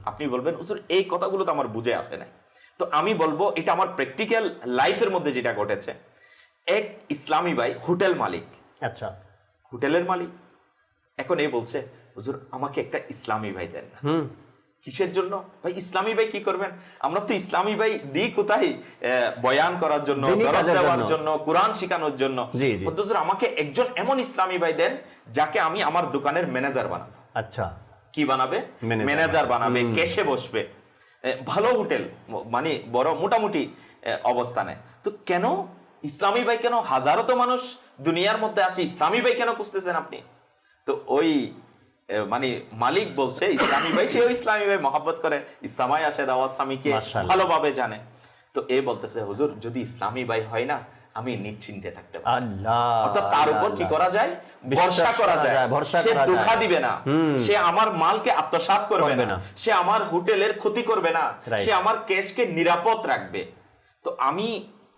S5: আপনি বলবেন হুজুর এই কথাগুলো তো আমার বুঝে আসে নাই। তো আমি বলবো এটা আমার প্র্যাকটিক্যাল লাইফের মধ্যে যেটা ঘটেছে। এক ইসলামী ভাই হোটেল মালিক, আচ্ছা হোটেলের মালিক, এখন এই বলছে হুজুর আমাকে একটা ইসলামী ভাই দেন না। কিসের জন্য ভাই? ইসলামী ভাই কি করবেন? আমরা তো ইসলামী ভাই দিই কোথায়? বয়ান করার জন্য, দরস দেওয়ার জন্য, কোরআন শেখানোর জন্য। হুজুর আমাকে একজন এমন ইসলামী ভাই দেন যাকে আমি আমার দোকানের ম্যানেজার বানাবো। আচ্ছা, কি বানাবে? ম্যানেজার বানাবে, ক্যাশে বসবে, ভালো হোটেল, মানে বড় মোটামুটি অবস্থানে। তো কেন ইসলামী ভাই কেন? হাজারো তো মানুষ দুনিয়ার মধ্যে আছে, ইসলামী ভাই কেন খুঁজতেছেন আপনি? তো ওই মানে মালিক বলছে ইসলামী ভাই, সেও ইসলামী ভাই মহব্বত করে, ইসলামায় আসে, দাওয়াত ইসলামীকে ভালোভাবে জানে। তো এ বলতেছে হুজুর যদি ইসলামী ভাই হয় না আমি নিশ্চিন্তে থাকতে পারি। আল্লাহ, অর্থাৎ তার উপর কি করা যায়? ভরসা করা যায়। সে ধোঁকা দিবে না, সে আমার মালকে আত্মসাৎ করবে না, সে আমার হোটেলের ক্ষতি করবে না, সে আমার ক্যাশকে নিরাপদ রাখবে। তো আমি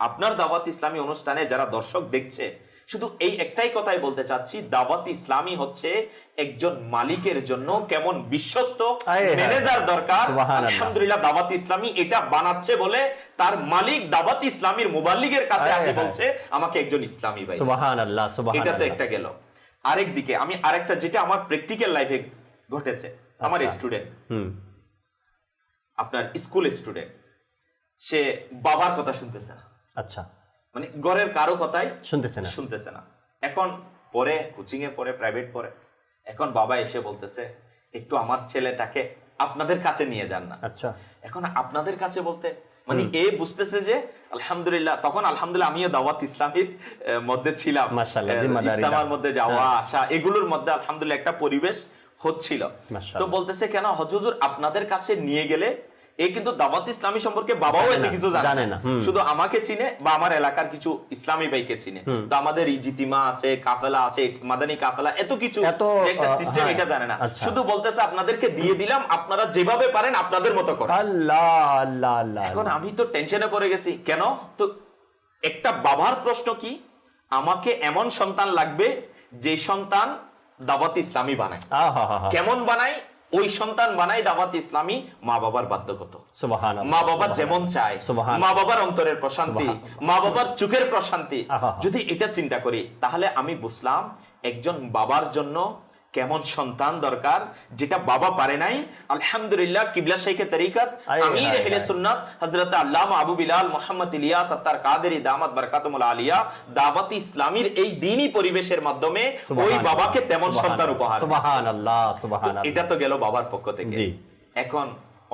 S5: আপনার দাওয়াত ইসলামী অনুষ্ঠানে যারা দর্শক দেখছে, শুধু এই একটাই কথাই বলতে চাচ্ছি, দাওয়াত ইসলামী হচ্ছে একজন মালিকের জন্য কেমন বিশ্বস্ত ম্যানেজার দরকার। আলহামদুলিল্লাহ দাওয়াত ইসলামী এটা বানাচ্ছে বলে তার মালিক দাওয়াত ইসলামীর মুবাল্লিগের কাছে আসে বলছে আমাকে একজন ইসলামী ভাই। সুবহানাল্লাহ, সুবহানাল্লাহ। এটা তো একটা গেল। আরেক দিকে আমি আরেকটা যেটা আমার প্র্যাকটিক্যাল লাইফে ঘটেছে, আমার স্টুডেন্ট, আপনার স্কুল স্টুডেন্ট, সে বাবার কথা শুনতেছে না। আচ্ছা, মানে ঘরের কারো কথাই শুনতেছে না। এখন পরে কোচিং এ পড়ে, প্রাইভেট পড়ে, এখন বাবা এসে বলতেছে একটু আমার ছেলেটাকে আপনাদের কাছে নিয়ে যান না। আচ্ছা, এখন আপনাদের কাছে বলতে মানে এ বুঝতেছে যে আলহামদুলিল্লাহ, তখন আলহামদুলিল্লাহ আমিও দাওয়াত ইসলামের মধ্যে ছিলাম, ইসলামের মধ্যে যাওয়া আসা এগুলোর মধ্যে আলহামদুলিল্লাহ একটা পরিবেশ হচ্ছিল। তো বলতেছে কেন হুজুর আপনাদের কাছে নিয়ে গেলে এ কিন্তু দাওয়াত ইসলামী সম্পর্কে বাবাও এত কিছু জানে না, শুধু আমাকে চিনে বা আমার এলাকার কিছু ইসলামী ভাইকে চিনে। তো আমাদের ইজিতিমা আছে, কাফেলা আছে, মাদানী কাফেলা, এত কিছু একটা সিস্টেম এটা জানে না। শুধু বলতেছে আপনাদেরকে দিয়ে দিলাম, আপনারা যেভাবে পারেন আপনাদের মতো করেন। আল্লাহ আল্লাহ আল্লাহ। এখন আমি তো টেনশনে পড়ে গেছি। কেন? তো একটা বাবার প্রশ্ন কি, আমাকে এমন সন্তান লাগবে যে সন্তান দাওয়াত ইসলামী বানায়। কেমন বানায়? ওই সন্তান বানাই দাওয়াত ইসলামী, মা বাবার বাধ্যগত, মা বাবা যেমন চায়, মা বাবার অন্তরের প্রশান্তি, মা বাবার চোখের প্রশান্তি। যদি এটা চিন্তা করি তাহলে আমি বুঝলাম একজন বাবার জন্য কেমন সন্তান দরকার যেটা বাবা পারে নাই। আলহামদুলিল্লাহ, কিবলা শাইখে তরিকত আমির আহলে সুন্নাত হযরত আল্লামা আবু বিলাল মুহাম্মদ ইলিয়াস আত্তার কাদেরী দামাত বারাকাতুল আলিয়া দাওয়াত ইসলামীর এই দ্বীনি পরিবেশের মাধ্যমে ওই বাবাকে তেমন সন্তান উপহার।
S2: সুবহানাল্লাহ, সুবহানাল্লাহ।
S5: এটা তো গেল বাবার পক্ষ থেকে। এখন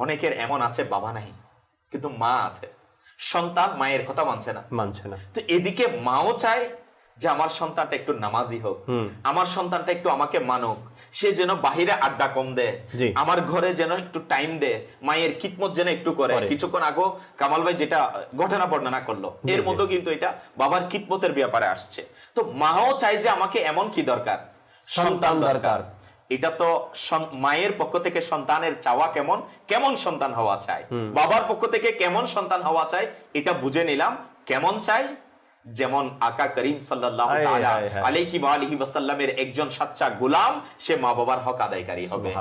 S5: অনেকের এমন আছে বাবা নাই কিন্তু মা আছে, সন্তান মায়ের কথা মানছে না। তো এদিকে মাও চায় যে আমার সন্তানটা একটু নামাজি হোক, আমার সন্তানটা একটু আমাকে মানুক, সে যেন বাহিরে আড্ডা কম দেয়, আমার ঘরে যেন একটু টাইম দেয়, মায়ের খিদমত যেন একটু করে। কিছুক্ষণ আগে কামাল ভাই যেটা ঘটনা বর্ণনা করলো এর মধ্যে কিন্তু এটা বাবার খিদমতের ব্যাপারে আসছে। তো মাও চায় যে আমাকে এমন কি দরকার, সন্তান দরকার। এটা তো মায়ের পক্ষ থেকে সন্তানের চাওয়া কেমন সন্তান হওয়া চাই, বাবার পক্ষ থেকে কেমন সন্তান হওয়া চাই এটা বুঝে নিলাম। কেমন চাই? যেমন আকা করিম সাল্লাল্লাহু তাআলা আলাইহি ওয়া আলিহি ওয়াসাল্লামের একজন সাচ্চা গোলাম, সে মা বাবার হক আদায়কারী হবে।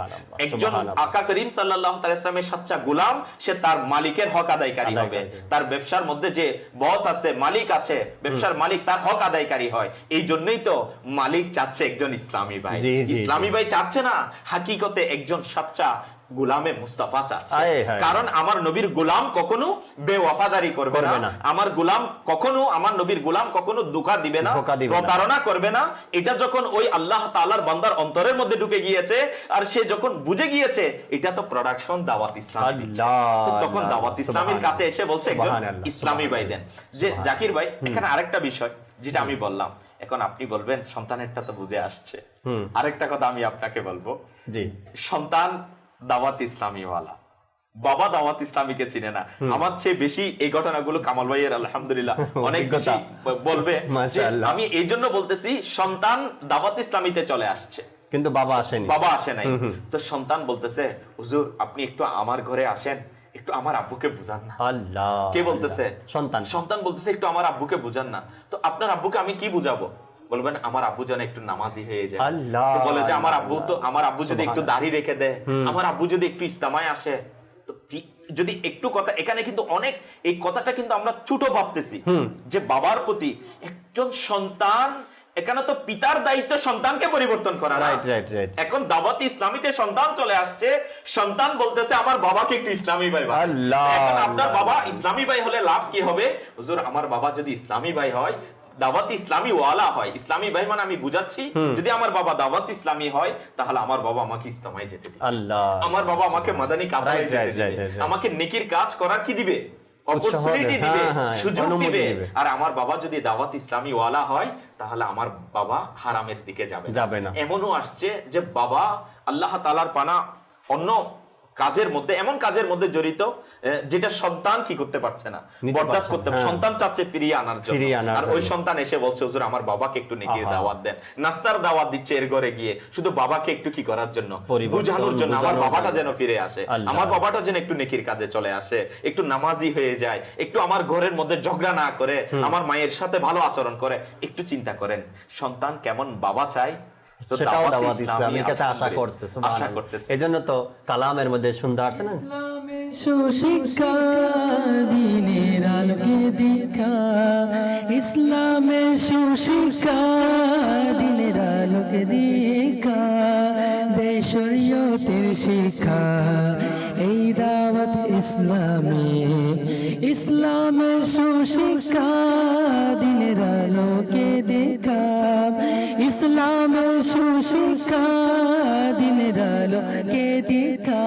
S5: একজন আকা করিম সাল্লাল্লাহু তাআলা সাল্লামের সাচ্চা গোলাম, সে তার মালিকের হক আদায়কারী হবে। তার ব্যবসার মধ্যে যে বস আছে, মালিক আছে, ব্যবসার মালিক, তার হক আদায়কারী হয়। এই জন্যই তো মালিক চাচ্ছে একজন ইসলামী ভাই। ইসলামী ভাই চাচ্ছে না, হাকিকতে একজন সাচ্চা গোলামে মুস্তাফা চাচ্ছে। কারণ আমার নবীর গোলাম কখনো বেওয়াফাদারি করবে না, আমার নবীর গোলাম কখনো ধোঁকা দিবে না, প্রতারণা করবে না। এটা যখন ওই আল্লাহ তাআলার বান্দার অন্তরের মধ্যে ঢুকে গিয়েছে আর সে যখন বুঝে গিয়েছে এটা তো প্রোডাকশন দাওয়াত ইসলামী, তখন দাওয়াত ইসলামীর কাছে এসে বলছে একজন ইসলামী ভাই দেন। যে জাকির ভাই, এখানে আরেকটা বিষয় যেটা আমি বললাম, এখন আপনি বলবেন সন্তানেরটা তো বুঝে আসছে, আরেকটা কথা আমি আপনাকে বলবো, সন্তান দাওয়াত ইসলামী ওয়ালা, বাবা দাওয়াত ইসলামীকে চিনে না। আমার চেয়ে বেশি এই ঘটনাগুলো কামাল ভাইয়ের আলহামদুলিল্লাহ অনেক বেশি বলবে। আমি এই জন্য বলতেছি, সন্তান দাওয়াত ইসলামীতে চলে আসছে
S2: কিন্তু বাবা আসে নাই।
S5: তো সন্তান বলতেছে, হুজুর আপনি একটু আমার ঘরে আসেন, একটু আমার আব্বুকে বুঝান না।
S2: আল্লাহ,
S5: কে বলতেছে? সন্তান বলতেছে একটু আমার আব্বুকে বুঝান না। তো আপনার আব্বুকে আমি কি বুঝাবো? বলবেন আমার আব্বু যেন একটু নামাজি হয়ে যায়। বলে যে আমার আব্বু যদি একটু দাড়ি রেখে দেয়, আমার আব্বু যদি একটু ইস্তেমায় আসে, তো যদি একটু কথা, এখানে কিন্তু অনেক এই কথাটা কিন্তু আমরা ছোট ভাবতেছি যে বাবার প্রতি একজন সন্তান, এখানে তো পিতার দায়িত্ব সন্তানকে পরিবর্তন করা। এখন দাওয়াত ইসলামীতে সন্তান চলে আসছে, সন্তান বলতেছে আমার বাবাকে একটু ইসলামী ভাই। এখন আপনার বাবা ইসলামী ভাই হলে লাভ কি হবে? হুজুর আমার বাবা যদি ইসলামী ভাই হয়, দাওয়াত ইসলামী ওয়ালা হয়, ইসলামী ভাই মানে আমি বুঝাচ্ছি, যদি আমার বাবা দাওয়াত ইসলামী হয় তাহলে আমার বাবা আমাকে ইস্তেমায় যেতে দিবে, আমার বাবা আমাকে মাদানী কাফালায় যেতে দিবে, আমাকে নেকির কাজ করার কি দিবে, অপরচুনিটি দিবে, সুযোগ দিবে। আর আমার বাবা যদি দাওয়াত ইসলামী ওয়ালা হয় তাহলে আমার বাবা হারামের দিকে যাবে না। এমনও আসছে যে বাবা আল্লাহ তাআলার পানা অন্য কাজের মধ্যে, এমন কাজের মধ্যে জড়িত যেটা সন্তান কি করতে পারছে না, বরদাস্ত করতে, সন্তান চাচ্ছে ফিরিয়ে আনার জন্য। আর ওই সন্তান এসে বলছে, হুজুর আমার বাবাকে একটু নেকির দাওয়াত দেন, নাস্তার দাওয়াত দিচ্ছে এর ঘরে গিয়ে, শুধু বাবাকে একটু কি করার জন্য, বুঝানোর জন্য, আমার বাবাটা যেন ফিরে আসে, আমার বাবাটা যেন একটু নেকির কাজে চলে আসে, একটু নামাজি হয়ে যায়, একটু আমার ঘরের মধ্যে ঝগড়া না করে, আমার মায়ের সাথে ভালো আচরণ করে। একটু চিন্তা করেন সন্তান কেমন বাবা চায়,
S2: সেটাও দাওয়াত ইসলামের কাছে আশা করছে। সুবহানাল্লাহ, এজন্য তো কালামের মধ্যে সুন্দর আছে না,
S3: ইসলামের সুশিক্ষা দ্বীনের আলোকে দীক্ষা, ইসলামের সুশিক্ষা দ্বীনের আলোকে দীক্ষা, দেয় শরীয়তের শিক্ষা এই দাওয়াত ইসলামী, ইসলামের সুশিক্ষা দ্বীনের আলোকে দীক্ষা, ইসলামের সুশিক্ষা দ্বীনের আলোকে দীক্ষা,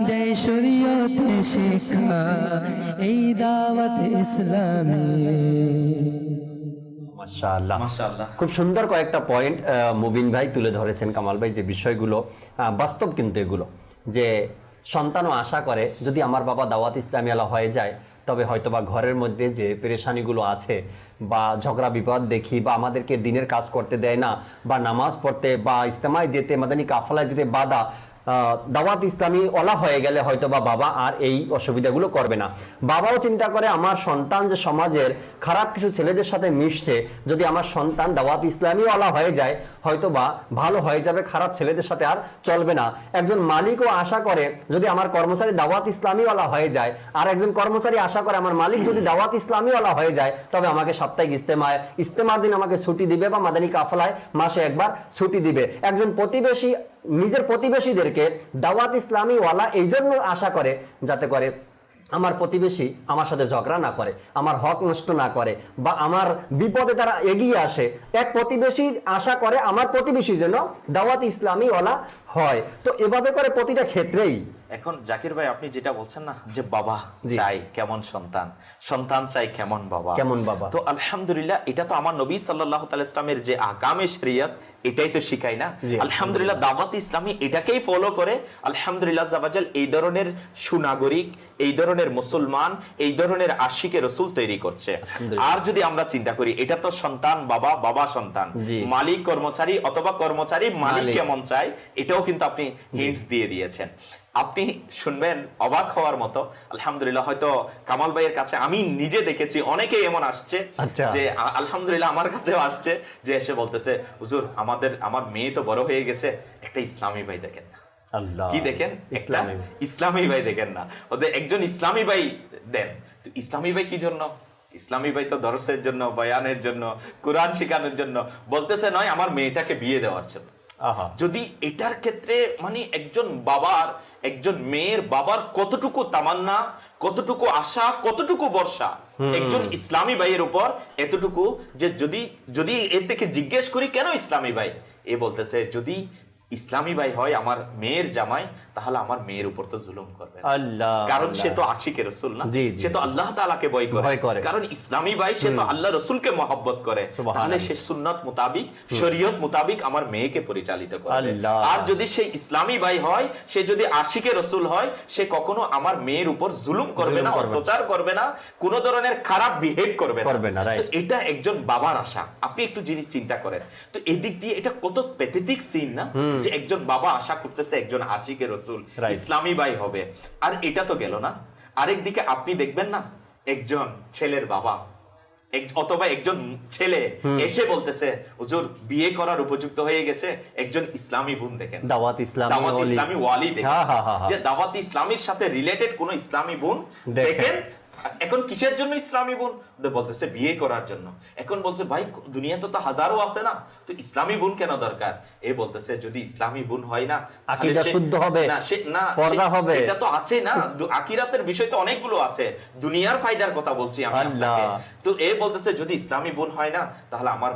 S3: দেয় শরীয়তের শিক্ষা এই দাওয়াত ইসলামী।
S2: মাশাআল্লাহ, খুব সুন্দর কয়েকটা পয়েন্ট মুবিন ভাই তুলে ধরেছেন, কামাল ভাই, যে বিষয়গুলো বাস্তব, কিন্তু এগুলো যে সন্তানও আশা করে যদি আমার বাবা দাওয়াত ইসলামী আলা হয়ে যায় তবে হয়তোবা ঘরের মধ্যে যে পেরেশানিগুলো আছে বা ঝগড়া বিপদ দেখি বা আমাদেরকে দিনের কাজ করতে দেয় না বা নামাজ পড়তে বা ইস্তেমায় যেতে, মাদানী কাফলায় যেতে বাধা, দাওয়াত ইসলামী ওলা হয়ে গেলে হয়তো বা বাবা আর এই অসুবিধাগুলো করবে না। বাবাও চিন্তা করে আমার সন্তান যে সমাজের খারাপ কিছু ছেলেদের সাথে মিশছে, যদি আমার সন্তান দাওয়াত ইসলামী ওলা হয়ে যায় হয়তো বা ভালো হয়ে যাবে, খারাপ ছেলেদের সাথে আর চলবে না। একজন মালিকও আশা করে যদি আমার কর্মচারী দাওয়াত ইসলামী ওলা হয়ে যায়, আর একজন কর্মচারী আশা করে আমার মালিক যদি দাওয়াত ইসলামী ওলা হয়ে যায় তবে আমাকে সাপ্তাহিক ইস্তেমার দিন আমাকে ছুটি দিবে বা মাদানী কাফলায় মাসে একবার ছুটি দিবে। একজন প্রতিবেশী নিজের প্রতিবেশীদেরকে দাওয়াত ইসলামী ওয়ালা এই জন্য আশা করে যাতে করে আমার প্রতিবেশী আমার সাথে ঝগড়া না করে, আমার হক নষ্ট না করে, বা আমার বিপদে তারা এগিয়ে আসে। এক প্রতিবেশী আশা করে আমার প্রতিবেশী যেন দাওয়াত ইসলামী ওয়ালা হয়। তো এভাবে করে প্রতিটা ক্ষেত্রেই।
S5: এখন জাকির ভাই আপনি যেটা বলছেন না যে বাবা চাই কেমন সন্তান, সন্তান চাই কেমন বাবা,
S2: কেমন বাবা,
S5: তো আলহামদুলিল্লাহ এটা তো আমার নবী সাল্লাল্লাহু তাআলা ইসলামের যে আকামে শরিয়ত এটাই তো শিখাই না। আলহামদুলিল্লাহ দাওয়াত ইসলামী এটাকেই ফলো করে আলহামদুলিল্লাহ জাবাজাল এই ধরনের সুনাগরিক, এই ধরনের মুসলমান, এই ধরনের আশিকে রসুল তৈরি করছে। আর যদি আমরা চিন্তা করি এটা তো সন্তান বাবা, বাবা সন্তান, মালিক কর্মচারী অথবা কর্মচারী মালিক কেমন চায় এটাও কিন্তু আপনি হিন্টস দিয়ে দিয়েছেন। আপনি শুনবেন অবাক হওয়ার মতো, আলহামদুলিল্লাহ হয়তো কামাল ভাইয়ের কাছে আমি নিজে দেখেছি অনেকেই এমন আসছে যে আলহামদুলিল্লাহ আমার কাছেও আসছে যে এসে বলতেছে হুজুর আমার মেয়ে তো বড় হয়ে গেছে, একটা ইসলামী ভাই দেখেন না। কি দেখেন? ইসলামী ভাই দেখেন না, ওদের একজন ইসলামী ভাই দেন। তো ইসলামী ভাই কি জন্য? ইসলামী ভাই তো দরসের জন্য, বয়ানের জন্য, কোরআন শেখানোর জন্য বলতেছে, নয় আমার মেয়েটাকে বিয়ে দেওয়ার জন্য। যদি এটার ক্ষেত্রে মানে একজন মেয়ের বাবার কতটুকু তামান্না, কতটুকু আশা, কতটুকু ভরসা একজন ইসলামী ভাইয়ের উপর, এতটুকু যে যদি এর থেকে জিজ্ঞেস করি কেন ইসলামী ভাই, এ বলতেছে যদি ইসলামী ভাই হয় আমার মেয়ের জামাই তাহলে আমার মেয়ের উপর তো জুলুম করবে, কারণ সে তো আশিকে রসুল না, সে তো আল্লাহ তাআলাকে ভয় করে। কারণ ইসলামী ভাই সে তো আল্লাহ রসুলকে মহব্বত করে, তাহলে সে সুন্নাত মোতাবিক, শরীয়ত মোতাবিক আমার মেয়েকে পরিচালিত করবে। আর যদি সে ইসলামী ভাই হয়, সে যদি আশিকে রসুল হয়, সে কখনো আমার মেয়ের উপর জুলুম করবে না, অত্যাচার করবে না, কোন ধরনের খারাপ বিহেভ করবে না। তো এটা একজন বাবার আশা। আপনি একটু জিনিস চিন্তা করেন তো এদিক দিয়ে এটা কত প্যাথেটিক সিন না, যে একজন বাবা আশা করতেছে একজন আশিকে রসুল ইসলামী ভাই হবে। আর এটা তো গেল না, আরেক দিকে আপনি দেখবেন না একজন ছেলের বাবা অথবা একজন ছেলে এসে বলতেছে হুজুর বিয়ে করার উপযুক্ত হয়ে গেছে, একজন ইসলামী বোন দেখেন, দাওয়াত ইসলামী ওয়ালি দেখেন, যে দাওয়াত ইসলামীর সাথে রিলেটেড কোন ইসলামী বোন দেখেন। এখন কিসের জন্য ইসলামী বোন? বলতেছে বিয়ে করার জন্য। এখন বলছে ভাই দুনিয়াতে তো হাজারো আছে না, তো ইসলামী বোন কেন দরকার? এ বলতেছে যদি ইসলামী বোন হয় না
S2: আকীদা শুদ্ধ হবে না, পর্দা হবে,
S5: এটা তো আছে না, আখিরাতের বিষয় তো অনেকগুলো আছে, দুনিয়ার ফায়দার কথা বলছি আমি আপনাকে। তো এ বলতেছে যদি ইসলামী বোন হয় না তাহলে আমার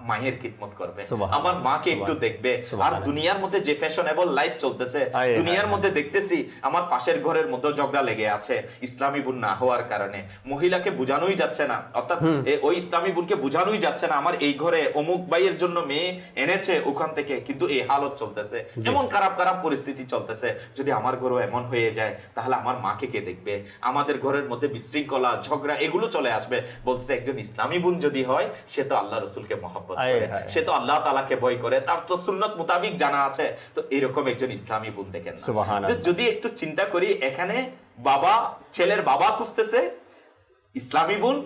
S5: মায়ের খিদমত করবে, আমার মাকে একটু দেখবে। আর দুনিয়ার মধ্যে যে ফ্যাশনেবল লাইফ চলতেছে, দুনিয়ার মধ্যে দেখতেছি আমার পাশের ঘরের মধ্যে ঝগড়া লেগে আছে ইসলামী বোন না হওয়ার কারণে। মহিলাকে বোঝানোই যাচ্ছে না, অর্থাৎ ওই ইসলামী বোনকে বোঝানোই যাচ্ছে না আমার এই ঘরে অমুক ভাইয়ের জন্য মেয়ে এনেছে ওখান থেকে, কিন্তু এই হালত চলতেছে, এমন খারাপ পরিস্থিতি চলতেছে। যদি আমার ঘরও এমন হয়ে যায় তাহলে আমার মাকে কে দেখবে? আমাদের ঘরের মধ্যে বিশৃঙ্খলা, ঝগড়া এগুলো চলে আসবে। বলছে একজন ইসলামী বোন যদি হয়, সে তো আল্লাহ রসুলকে মহব্বত করে, সে তো আল্লাহ তাআলাকে ভয় করে, তার তো সুন্নত মোতাবিক জানা আছে। তো এরকম একজন ইসলামী বোন দেখেন। যদি একটু চিন্তা করি, এখানে বাবা ছেলের বাবা খুঁজতেছে ইসলামী বোন,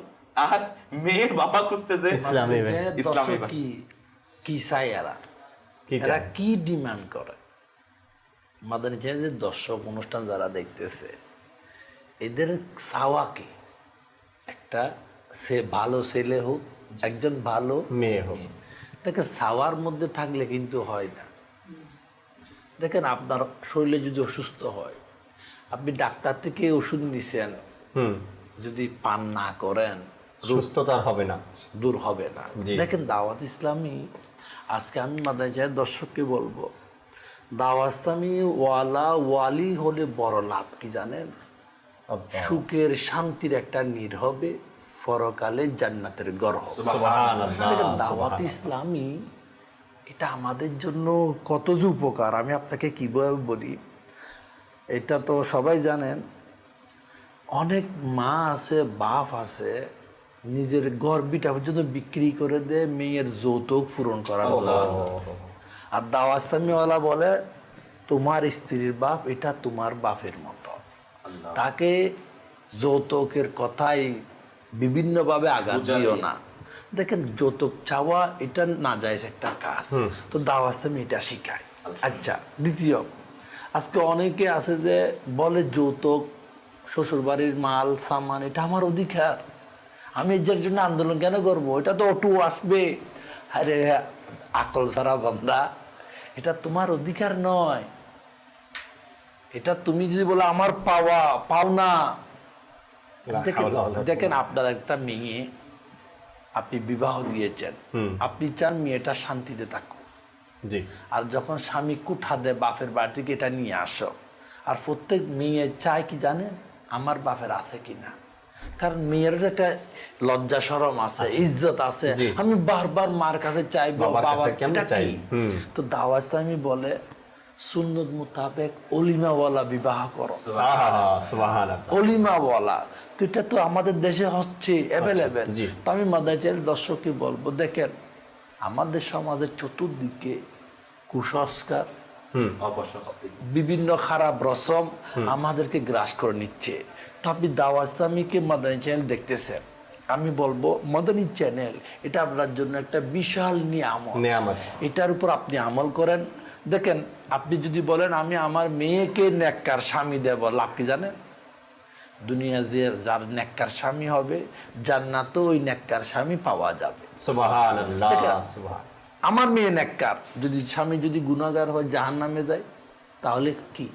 S5: আর মেয়ের বাবা খুঁজতেছে ইসলামী ভাই।
S4: কি চাই এরা কি ডিমান্ড করে? মাদানী চ্যানেলের দর্শক অনুষ্ঠান যারা দেখতেছে, এদের চাওয়া কি? একটা সে ভালো ছেলে হোক, একজন ভালো মেয়ে হোক। দেখে চাওয়ার মধ্যে থাকলে কিন্তু হয় না। দেখেন আপনার শরীরে যদি অসুস্থ হয়, আপনি ডাক্তার থেকে ওষুধ নিছেন, যদি পান না করেন
S2: সুস্থতা হবে না,
S4: দূর হবে না। দেখেন দাওয়াত ইসলামী, আজকে আমি মাদানী চ্যানেলের দর্শককে বলবো, দাওয়াত ইসলামী ওয়ালি হলে বড় লাভ কি জানেন? সুখের শান্তির একটা নীড় হবে, পরকালে জান্নাতের ঘর হবে। দেখেন দাওয়াত ইসলামী এটা আমাদের জন্য কত যে উপকার, আমি আপনাকে কিভাবে বলি। এটা তো সবাই জানেন, অনেক মা আছে, বাপ আছে, নিজের গর্বিটা পর্যন্ত বিক্রি করে দেয় মেয়ের যৌতুক পূরণ করার জন্য। আর দাওয়াত ইসলামীওয়ালা বলে তোমার স্ত্রীর বাপ এটা তোমার বাপের মতো, তাকে যৌতুকের কথাই বিভিন্নভাবে আঘাত দিও না। দেখেন, যৌতুক চাওয়া এটা না যায় একটা কাজ, তো দাওয়াত ইসলামী এটা শিখায়। আচ্ছা, দ্বিতীয়, আজকে অনেকে আছে যে বলে যৌতুক, শ্বশুরবাড়ির মাল সামান এটা আমার অধিকার, আমি এর জন্য আন্দোলন কেন করবো, এটা তো অটু আসবে। আরে আকল ছাড়া বান্দা, এটা তোমার অধিকার নয়। এটা তুমি যদি বলো আমার পাওয়া পাওনা। দেখেন, আপনার একটা মেয়ে আপনি বিবাহ দিয়েছেন, আপনি চান মেয়েটা শান্তিতে থাকুক, আর যখন স্বামী কুঠা দেয় বাপের বাড়ি থেকে এটা নিয়ে আসো, আর প্রত্যেক মেয়ে চায় কি জানেন, আমার বাপের আছে কিনা, কারণ মেয়ের একটা লজ্জা শরম আছে, ইজ্জত আছে। আমি বারবার মার কাছে চাইবো, বাবা এটা কি? তো দাওয়াত ইসলামী বলে সুন্নত মোতাবেক অলিমাওয়ালা বিবাহ করো, অলিমাওয়ালা। তো এটা তো আমাদের দেশে হচ্ছে অ্যাভেলেবেল। তো আমি মাদারীপুরের দর্শককে বলবো, দেখেন আমাদের সমাজের চতুর্দিকে কুসংস্কার, বিভিন্ন খারাপ রসম আমাদেরকে গ্রাস করে নিচ্ছে। তো আপনি দাওয়াত ইসলামীকে মাদানী চ্যানেল দেখতেছেন, আমি বলবো মাদানী চ্যানেল এটা আপনার জন্য একটা বিশাল নিয়ামত। এটার উপর আপনি আমল করেন। দেখেন, আপনি যদি বলেন আমি আমার মেয়েকে নেককার স্বামী দেব, লাভ কি জানেন? দুনিয়া যে যার নেককার স্বামী হবে, জান্নাতেও ওই নেককার স্বামী পাওয়া যাবে। সুবহানাল্লাহ, সুবহান। আমার মেয়ে নেককার, যদি স্বামী যদি গুনাহগার হয়, জাহান্নামে যায়, তাহলে কি?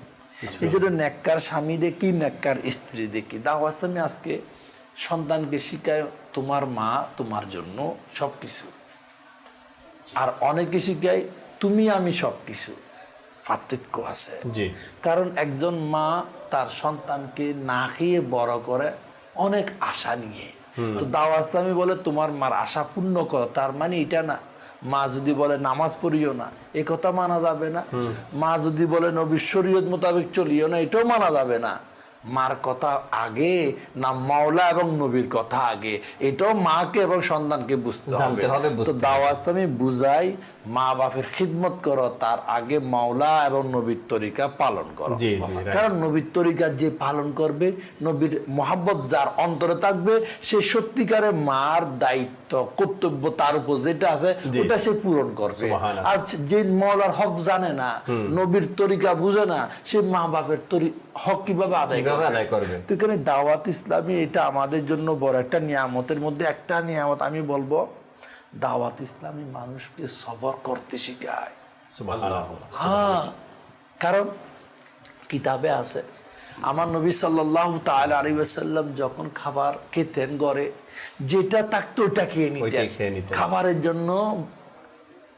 S4: এই জন্য নেককার স্বামী দেখি, নেককার স্ত্রী দেখি। দাওয়াত ইসলামী আজকে সন্তানকে শিখায় তোমার মা তোমার জন্য সবকিছু, আর অনেকে শিখায় তুমি আমি সবকিছু। পার্থক্য আছে, কারণ একজন মা তার সন্তানকে না খেয়ে বড় করে অনেক আশা নিয়ে। তো দাওয়াত ইসলামী বলে তোমার মার আশা পূর্ণ করো। তার মানে এটা না মা যদি বলে নামাজ পড়িও না, এ কথা মানা যাবে না। মা যদি বলে নবীর শরীয়ত মোতাবেক চলিও না, এটাও মানা যাবে না। মার কথা আগে না মাওলা এবং নবীর কথা আগে, এটাও মাকে এবং সন্তানকে বুঝতে হবে। তো দাওয়াত ইসলামী বুঝাই মা বাপের খিদমত করো, তার আগে মাওলা এবং নবীর তরিকা পালন করো। কারণ নবীর তরিকা যে পালন করবে, নবীর মহাব্বত যার অন্তরে থাকবে, সে সত্যিকারে মার দায়িত্ব কর্তব্য তার উপর যেটা আছে ওটা সে পূরণ করবে। আর যে মাওলার হক জানে না, নবীর তরিকা বুঝে না, সে মা বাপের হক কিভাবে আদায় করবে? তো এখানে দাওয়াত ইসলামী এটা আমাদের জন্য বড় একটা নিয়ামতের মধ্যে একটা নিয়ামত। আমি বলবো দাওয়াত ইসলামী মানুষকে সবর করতে শিখায়। হ্যাঁ, কারণ কিতাবে আছে আমার নবী সাল্লাল্লাহু তাআলা আলাইহি ওয়াসাল্লাম যখন খাবার খেতেন ঘরে, যেটা থাকতো ওটা খেয়ে নিতেন। খাবারের জন্য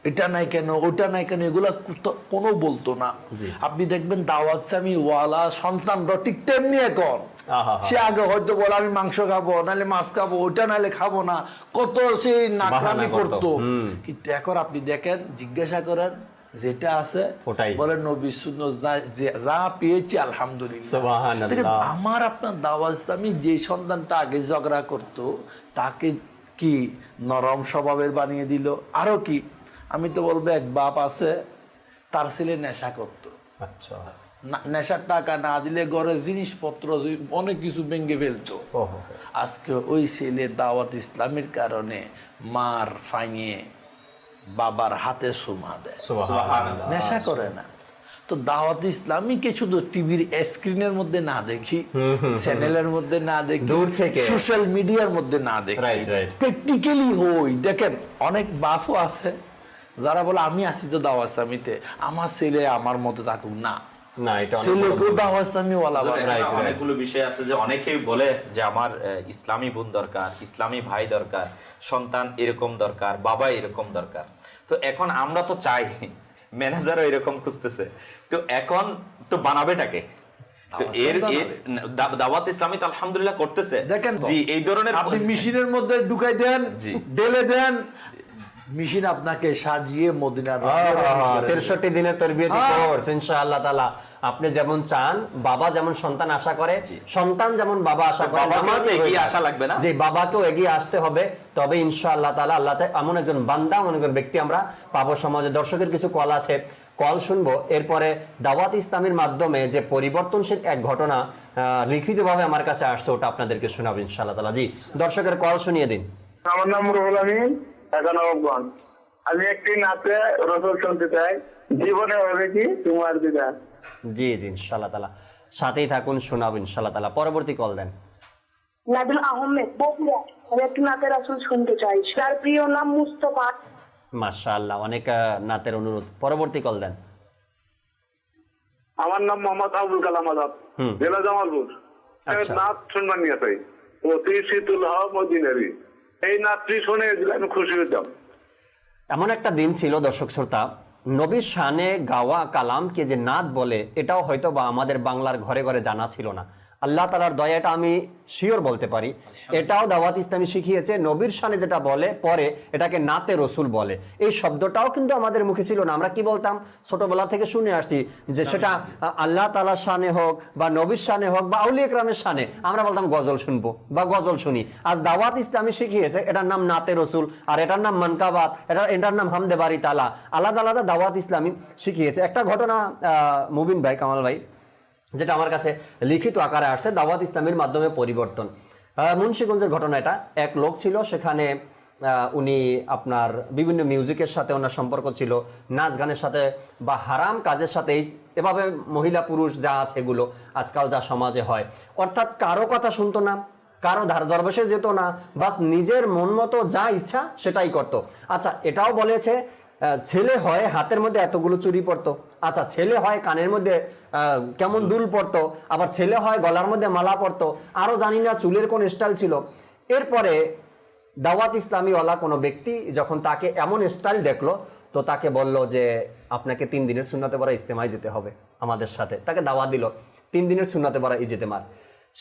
S4: এটা নাই কেন, ওটা নাই কেন, এগুলা কোনো বলতো না। আপনি দেখবেন দাওয়াত ইসলামী ওয়ালা সন্তানরা ঠিক তেমনি এখন। সে আগে হয়তো বলে আমি মাংস খাবো, নাহলে মাছ খাবো, ওইটা নাহলে খাবো না, কত সে নাকরামি করতো। কিন্তু এখন আপনি দেখেন, জিজ্ঞাসা করেন, যেটা আছে বলে নবী সুন্নাহ যা পেয়েছি আলহামদুলিল্লাহ। আমার আপনার দাওয়াত ইসলামী যে সন্তানটা আগে ঝগড়া করতো তাকে কি নরম স্বভাবের বানিয়ে দিল। আরো কি, আমি তো বলবো এক বাপ আছে, তার ছেলে নেশা করতো। আচ্ছা, নেশার টাকা না দিলে ঘরের জিনিসপত্র অনেক কিছু ভেঙে ফেলতো। আজকে ওই ছেলে দাওয়াত ইসলামের কারণে মার ফাইনে বাবার হাতে সুমা দেয়, নেশা করে না। তো দাওয়াত ইসলামীকে শুধু টিভির স্ক্রিনের মধ্যে না দেখি, চ্যানেলের মধ্যে না দেখি, দূর থেকে সোশ্যাল মিডিয়ার মধ্যে না দেখি, প্র্যাকটিক্যালি হই। দেখেন অনেক বাপও আছে যারা বলে আমি আসি তো দাওয়াত ইসলামীতে, আমার ছেলে আমার মতো থাকুক না।
S5: অনেকগুলো বিষয় আছে যে অনেকেই বলে যে আমার ইসলামী বোন দরকার, ইসলামী ভাই দরকার, সন্তান এরকম দরকার, বাবা এরকম দরকার। তো এখন আমরা তো চাই, ম্যানেজারও এরকম খুঁজতেছে, তো এখন তো বানাবেটাকে? তো এর দাওয়াত ইসলামী তো আলহামদুলিল্লাহ করতেছে।
S4: দেখেন
S5: জি, এই ধরনের
S4: আপনি মেশিনের মধ্যে ঢুকাই দেন, ঢেলে দেন, মেশিন আপনাকে সাজিয়ে মদিনার রঙে রঙিন করে দেবে।
S2: 63 দিনের তরবিয়তি কোর্স ইনশাআল্লাহ তাআলা। আপনি যেমন চান, বাবা যেমন সন্তান আশা করে, সন্তান যেমন বাবা আশা করে,
S5: বাবাকেও
S2: নামাজে
S5: এগিয়ে আসা লাগবে না?
S2: যে বাবাকেও এগিয়ে আসতে হবে, তবে ইনশাআল্লাহ তাআলা আল্লাহ চায় এমন একজন বান্দা, এমন একজন ব্যক্তি আমরা পাবো সমাজে। দর্শকের কিছু কল আছে, কল শুনবো। এরপরে দাওয়াত ইসলামের মাধ্যমে যে পরিবর্তনশীল এক ঘটনা লিখিতভাবে আমার কাছে আসছে, ওটা আপনাদেরকে শোনাবো ইনশাআল্লাহ তাআলা। জি, দর্শকের কল শুনিয়ে দিন।
S6: আমার নাম রুহুল আমিন, ঢাকা নবাবগঞ্জ। আমি একটি নাচে রসল শুনতে চাই, জীবনে হবে কি তোমার দিদার।
S2: জি জি ইনশাআল্লাহ তাআলা, সাথেই থাকুন, শোনাবো ইনশাআল্লাহ তাআলা। পরবর্তী কল দেন।
S7: নাদিল আহমেদ বগুড়া। আমি একটি নাতের রাসূল শুনতে চাই, তার প্রিয় নাম মুস্তাফা।
S2: মাশাআল্লাহ, অনেক নাতের অনুরোধ। পরবর্তী কল দেন।
S6: আমার নাম মোহাম্মদ আবুল কালাম আজাদ, জেলা জামালপুর।
S2: আচ্ছা।
S6: নাচ শুনবার নিয়ে চাই, অতি শীতল হওয়া মদিনারি। এই নাচটি শুনে আমি খুশি হতাম।
S2: এমন একটা দিন ছিল দর্শক শ্রোতা, নবীর শানে গাওয়া কালামকে যে নাত বলে, এটাও হয়তো বা আমাদের বাংলার ঘরে ঘরে জানা ছিল না। আল্লাহ তাআলার দয়াটা আমি শিওর বলতে পারি, এটাও দাওয়াত ইসলামী শিখিয়েছে। নবীর শানে যেটা বলে পরে, এটাকে নাতে রসুল বলে। এই শব্দটাও কিন্তু আমাদের মুখে ছিল না। আমরা কি বলতাম, ছোটবেলা থেকে শুনে আসছি যে সেটা আল্লাহ তাআলার শানে হোক বা নবীর শানে হোক বা আউলিয়া কেরামের শানে, আমরা বলতাম গজল শুনবো বা গজল শুনি। আজ দাওয়াত ইসলামী শিখিয়েছে এটার নাম নাতে রসুল, আর এটার নাম মানকাবাত, এটার নাম হামদে বাড়ি তালা। আলাদা আলাদা দাওয়াত ইসলামী শিখিয়েছে। একটা ঘটনা মুবিন ভাই, কামাল ভাই, যেটা আমার কাছে লিখিত আকারে আসছে, দাওয়াত ইসলামের মাধ্যমে পরিবর্তন। মুন্সিগঞ্জের ঘটনা এটা। এক লোক ছিল সেখানে, উনি আপনার বিভিন্ন মিউজিকের সাথে ওনার সম্পর্ক ছিল, নাচ গানের সাথে বা হারাম কাজের সাথে, এভাবে মহিলা পুরুষ যা আছে এগুলো আজকাল যা সমাজে হয়। অর্থাৎ কারো কথা শুনতো না, কারো ধার দরবেশে যেত না, বাস নিজের মন মতো যা ইচ্ছা সেটাই করতো। আচ্ছা, এটাও বলেছে ছেলে হয় হাতের মধ্যে এতগুলো চুড়ি পরতো, আচ্ছা ছেলে হয় কানের মধ্যে কেমন দুল পরতো, আবার ছেলে হয় গলার মধ্যে মালা পরতো, আরো জানি না চুলের কোন স্টাইল ছিল। এরপরে দাওয়াত ইসলামী ওয়ালা কোনো ব্যক্তি যখন তাকে এমন স্টাইল দেখলো, তো তাকে বলল যে আপনাকে 3 দিনের সুন্নাতে পড়া ইজতেমায় যেতে হবে আমাদের সাথে। তাকে দাওয়াত দিল 3 দিনের সুন্নাতে পড়া ইজতেমার।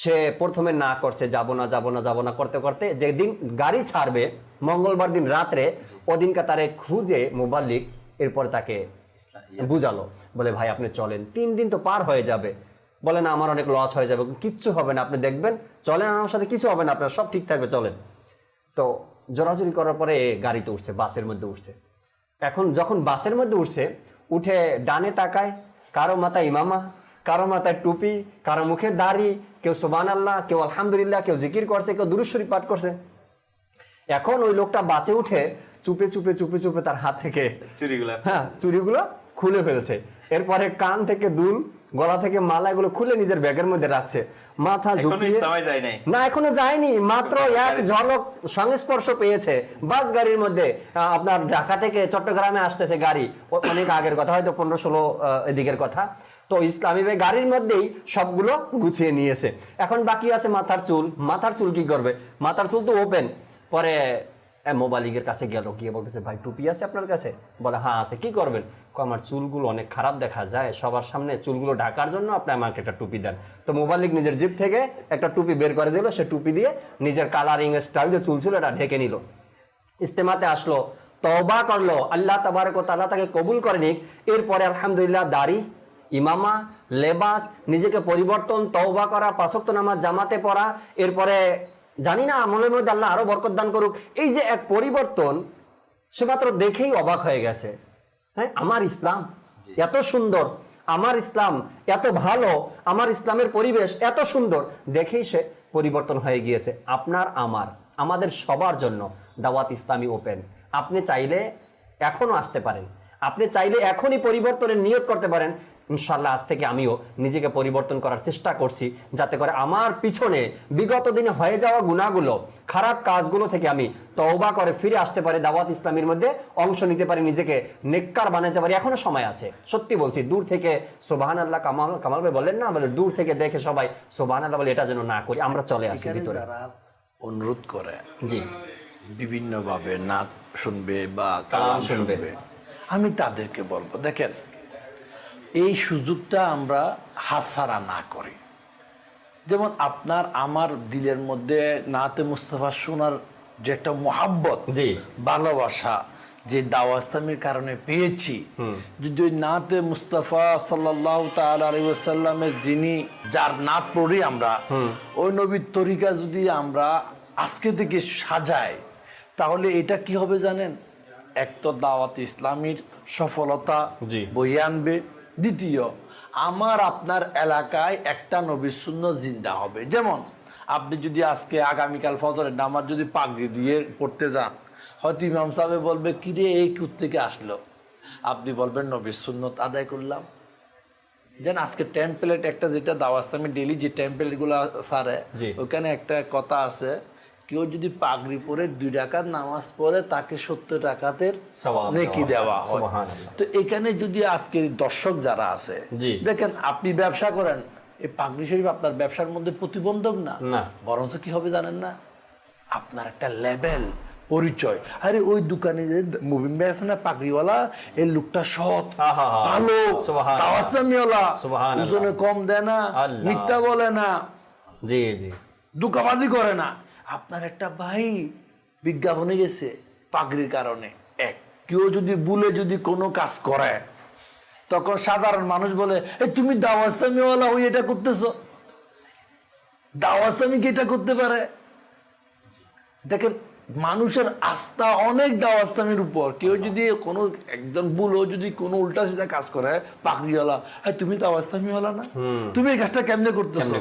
S2: সে প্রথমে না করছে, যাবো না করতে করতে যেদিন গাড়ি ছাড়বে মঙ্গলবার দিন রাত্রে, ওদিনকে তারে খুঁজে মোবাল্লিক এরপর তাকে বুঝালো, বলে ভাই আপনি চলেন, 3 দিন তো পার হয়ে যাবে। বলে না, আমার অনেক লস হয়ে যাবে, কিচ্ছু হবে না, আপনি দেখবেন, চলেন আমার সাথে, কিছু হবে না, আপনার সব ঠিক থাকবে, চলেন। তো জোরাজুরি করার পরে গাড়িতে উঠছে, বাসের মধ্যে উঠছে। এখন যখন বাসের মধ্যে উঠছে, উঠে ডানে তাকায়, কারো মাথায় ইমামা, কারো মাথায় টুপি, কারো মুখে দাড়ি, কেউ সুবহানাল্লাহ, কেউ আলহামদুলিল্লাহ, কেউ জিকির করছে, কেউ দুরূদ শরীফ পাঠ করছে। এখন ওই লোকটা বাসে উঠে চুপে চুপে তার হাত থেকে চুড়িগুলো খুলে ফেলছে। এরপরে কান থেকে দুল, গলা থেকে মালা, এগুলো খুলে নিজের ব্যাগের মধ্যে রাখছে। মাথা ঝুঁকিয়ে, না এখনো যায়নি, মাত্র এক ঝলক সংস্পর্শ পেয়েছে বাস গাড়ির মধ্যে। আপনার ঢাকা থেকে চট্টগ্রামে আসতেছে গাড়ি, অনেক আগের কথা, হয়তো 15-16 এদিকের কথা। তো ইসলামী ভাই গাড়ির মধ্যেই সবগুলো গুছিয়ে নিয়েছে। এখন বাকি আছে মাথার চুল। মাথার চুল কি করবে? মাথার চুল তো ওপেন। পরে মোবাইলের কাছে গেল, গিয়ে বলতেছে ভাই টুপি আছে আপনার কাছে? বলে হ্যাঁ আছে। কি করবেন? আমার চুলগুলো অনেক খারাপ দেখা যায়, সবার সামনে চুলগুলো ঢাকার জন্য আপনি আমাকে একটা টুপি দেন। তো মোবাইল নিজের জিপ থেকে একটা টুপি বের করে দিল, সে টুপি দিয়ে নিজের কালারিং স্টাইল যে চুল ছিল এটা ঢেকে নিল। ইস্তেমাতে আসলো, তওবা করলো, আল্লাহ তাবারক ওয়া তাআলা তাকে কবুল করে নিক। এরপরে আলহামদুলিল্লাহ দাড়ি, ইমামা, লেবাস, নিজেকে পরিবর্তন, তওবা করা, 5 ওয়াক্ত নামাজ জামাতে পড়া। এরপরে জানি না আমলের মধ্যে আল্লাহ আরো বরকত দান করুক। এই যে এক পরিবর্তন, সে মাত্র দেখেই অবাক হয়ে গেছে। হ্যাঁ, আমার ইসলাম এত সুন্দর, আমার ইসলাম এত ভালো, আমার ইসলামের পরিবেশ এত সুন্দর, দেখেই সে পরিবর্তন হয়ে গিয়েছে। আপনার আমাদের সবার জন্য দাওয়াত ইসলামী ওপেন। আপনি চাইলে এখনো আসতে পারেন, আপনি চাইলে এখনই পরিবর্তনের নিয়ত করতে পারেন। ইনশাআল্লাহ আজ থেকে আমিও নিজেকে পরিবর্তন করার চেষ্টা করছি, যাতে করে আমার পিছনে বিগত দিনে হয়ে যাওয়া গুনাহগুলো, খারাপ কাজগুলো থেকে আমি তওবা করে ফিরে আসতে পারি, দাওয়াত ইসলামের মধ্যে অংশ নিতে পারি, নিজেকে নেককার বানাতে পারি। এখনো সময় আছে, সত্যি বলছি। দূর থেকে সুবহানাল্লাহ, কামাল ভাই বলেন না, বলে দূর থেকে দেখে সবাই সুবহানাল্লাহ বলে, এটা যেন না করি, আমরা চলে আসি ভিতরে।
S4: যারা অনুরোধ করে
S2: জি,
S4: বিভিন্ন ভাবে নাচ শুনবে বা কালাম শুনবে, আমি তাদেরকে বলবো, দেখেন এই সুযোগটা আমরা হাতছাড়া না করি। যেমন আপনার আমার দিলের মধ্যে নাতে মুস্তাফা শোনার যে একটা মহাব্বত, ভালোবাসা, যে দাওয়া ইসলামের কারণে পেয়েছি, যদি ওই নাতে মুস্তাফা সাল্লাল্লাহু তাআলা আলাইহি ওয়াসাল্লামের যিনি যার নাত পড়ি আমরা, ওই নবীর তরিকা যদি আমরা আজকে থেকে সাজাই, তাহলে এটা কি হবে জানেন? এক তো দাওয়াত ইসলামীর সফলতা বয়ে আনবে, দ্বিতীয় আমার আপনার এলাকায় একটা নবীর সুন্নাত জিন্দা হবে। যেমন আপনি যদি আজকে আগামীকাল ফজরের নামাজ যদি পাগড়ি দিয়ে পড়তে যান, হয়তো ইমাম সাহেব বলবে কিরে এই থেকে আসলো, আপনি বলবেন নবীর সুন্নত আদায় করলাম। যেন আজকে টেম্পলেট একটা যেটা দাওয়াত ইসলামী ডেইলি যে টেম্পলেট গুলো সারে, ওখানে একটা কথা আছে, কেউ যদি পাগড়ি পরে 2 রাকাত নামাজ পড়ে তাকে 70 রাকাতের নেকি দেওয়া হয়। তো এখানে যদি আজকে দর্শক যারা আছে, দেখেন আপনি ব্যবসা করেন, এই পাগড়ি শরীফ আপনার ব্যবসার মধ্যে প্রতিবন্ধক না, বরঞ্চ কি হবে জানেন না? আপনার একটা লেভেল, পরিচয়। আরে ওই দোকানে যে মুবিন ভাই আছে না পাগড়িওয়ালা, এই লোকটা সৎ, ভালো, দাওয়াত ইসলামীওয়ালা, ওজনে কম দেয় না, মিথ্যা বলে না, ধোঁকাবাজি করে না। আপনার একটা ভাই বিজ্ঞাপনে গেছে পাগড়ির কারণে, কেউ যদি ভুলে যদি কোনো কাজ করে, তখন সাধারণ মানুষ বলে এই তুমি দাওয়াত ইসলামীওয়ালা হয়ে এটা করতেছো, দাওয়াত ইসলামী কি এটা করতে পারে? দেখেন মানুষের আস্থা অনেক দাওয়াত ইসলামের উপর। কেউ যদি কোনো একজন ভুলও যদি কোনো উল্টা সিধা কাজ করে, পাগড়িওয়ালা, তুমি দাওয়াত ইসলামীওয়ালা না, তুমি এই কাজটা কেমনে করতেছো?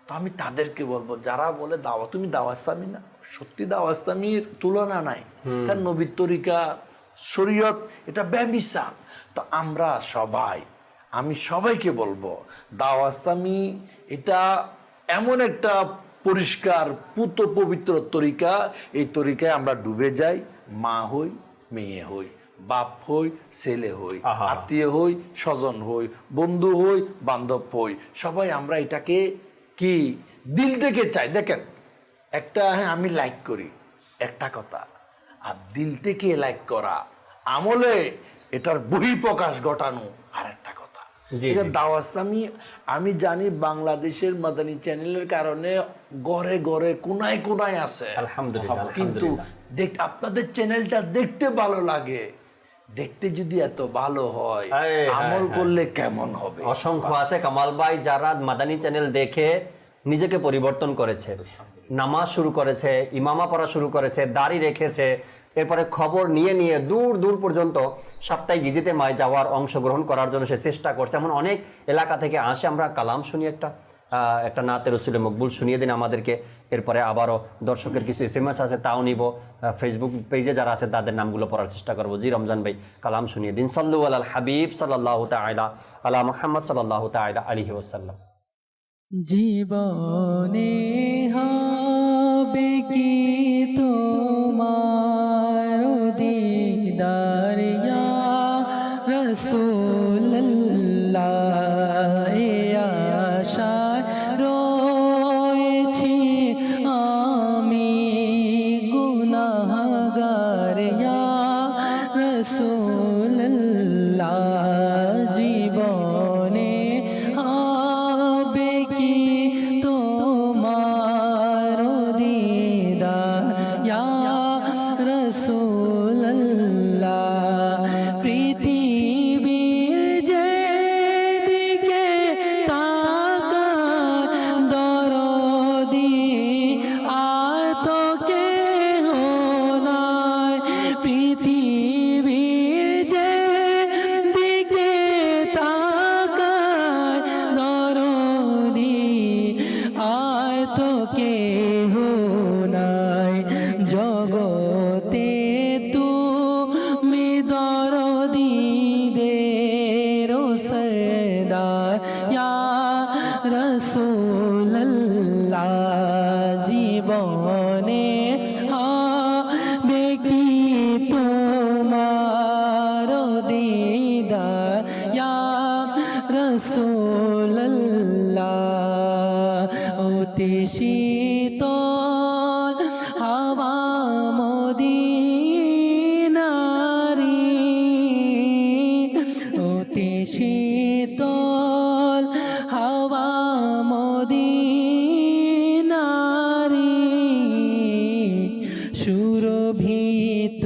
S4: তো আমি তাদেরকে বলবো যারা বলে তুমি দাওয়াত ইসলামী না, সত্যি দাওয়াত ইসলামীর তুলনা নাই, কারণ নবীর তরিকা শরীয়ত এটা ব্যভিচার। তো আমরা সবাই, আমি সবাইকে বলবো দাওয়াত ইসলামী এটা এমন একটা পরিষ্কার পুত পবিত্র তরিকা, এই তরিকায় আমরা ডুবে যাই, মা হই, মেয়ে হই, বাপ হই, ছেলে হই, আত্মীয় হই, স্বজন হই, বন্ধু হই, বান্ধব হই, সবাই আমরা এটাকে কি দিল থেকে চাই। দেখেন একটা আমি লাইক করি একটা কথা, আর দিল থেকে লাইক করা, আমলে এটার বহিঃপ্রকাশ ঘটানো আর একটা কথা। দাওয়াত ইসলামী আমি জানি বাংলাদেশের মাদানী চ্যানেলের কারণে ঘরে ঘরে কোনায় কোনায় আছে, আলহামদুলিল্লাহ। কিন্তু আপনাদের চ্যানেলটা দেখতে ভালো লাগে, দেখতে যদি এত ভালো হয়, আমল করলে কেমন হবে?
S2: অসংখ্য আছে কামাল ভাই যারা মাদানী চ্যানেল দেখে নিজেকে পরিবর্তন করেছে, নামাজ শুরু করেছে, ইমামা পড়া শুরু করেছে, দাড়ি রেখেছে, এরপরে খবর নিয়ে নিয়ে দূর দূর পর্যন্ত সাপ্তাহিক গিজিতে মায় যাওয়ার, অংশগ্রহণ করার জন্য সে চেষ্টা করছে। এমন অনেক এলাকা থেকে আসে, আমরা কালাম শুনি, একটা নাতে রসুলে মকবুল শুনিয়ে দিন আমাদেরকে। এরপরে আবারও দর্শকের কিছু SMS আছে, তাও নিব। ফেসবুক পেজে যারা আছে তাদের নামগুলো পড়ার চেষ্টা করবো। জি রমজান ভাই কালাম শুনিয়ে দিন। সাল্লু আলাল হাবিব সাল্লাল্লাহু তাআলা আলা মুহাম্মদ সাল্লাল্লাহু তাআলা আলাইহি ওয়াসাল্লাম।
S3: জীবনে হবে কি তোমার দিদার ইয়া রাসূলুল্লাহ, এ আশায় রয়েছি আমি গুনাহগার ইয়া রাসূলুল্লাহ, জীবনে হবে কি তোমার দিদার ইয়া রাসূলুল্লাহ, পৃথিবীর যেদিকে তাকায় দরদি আর তো কেহ নাই, পৃথিবীর যেদিকে তাকায় দরদি আর তো কেহ নাই, জগতে তুমি দরদিদের সরদার ইয়া রাসূলুল্লাহ, জীবনে হবে কি তোমার দিদার ইয়া রাসূলুল্লাহ, অতি শীতল হাওয়া মদিনারি, অতি শীতল হাওয়া মদিনারি, সুরভিত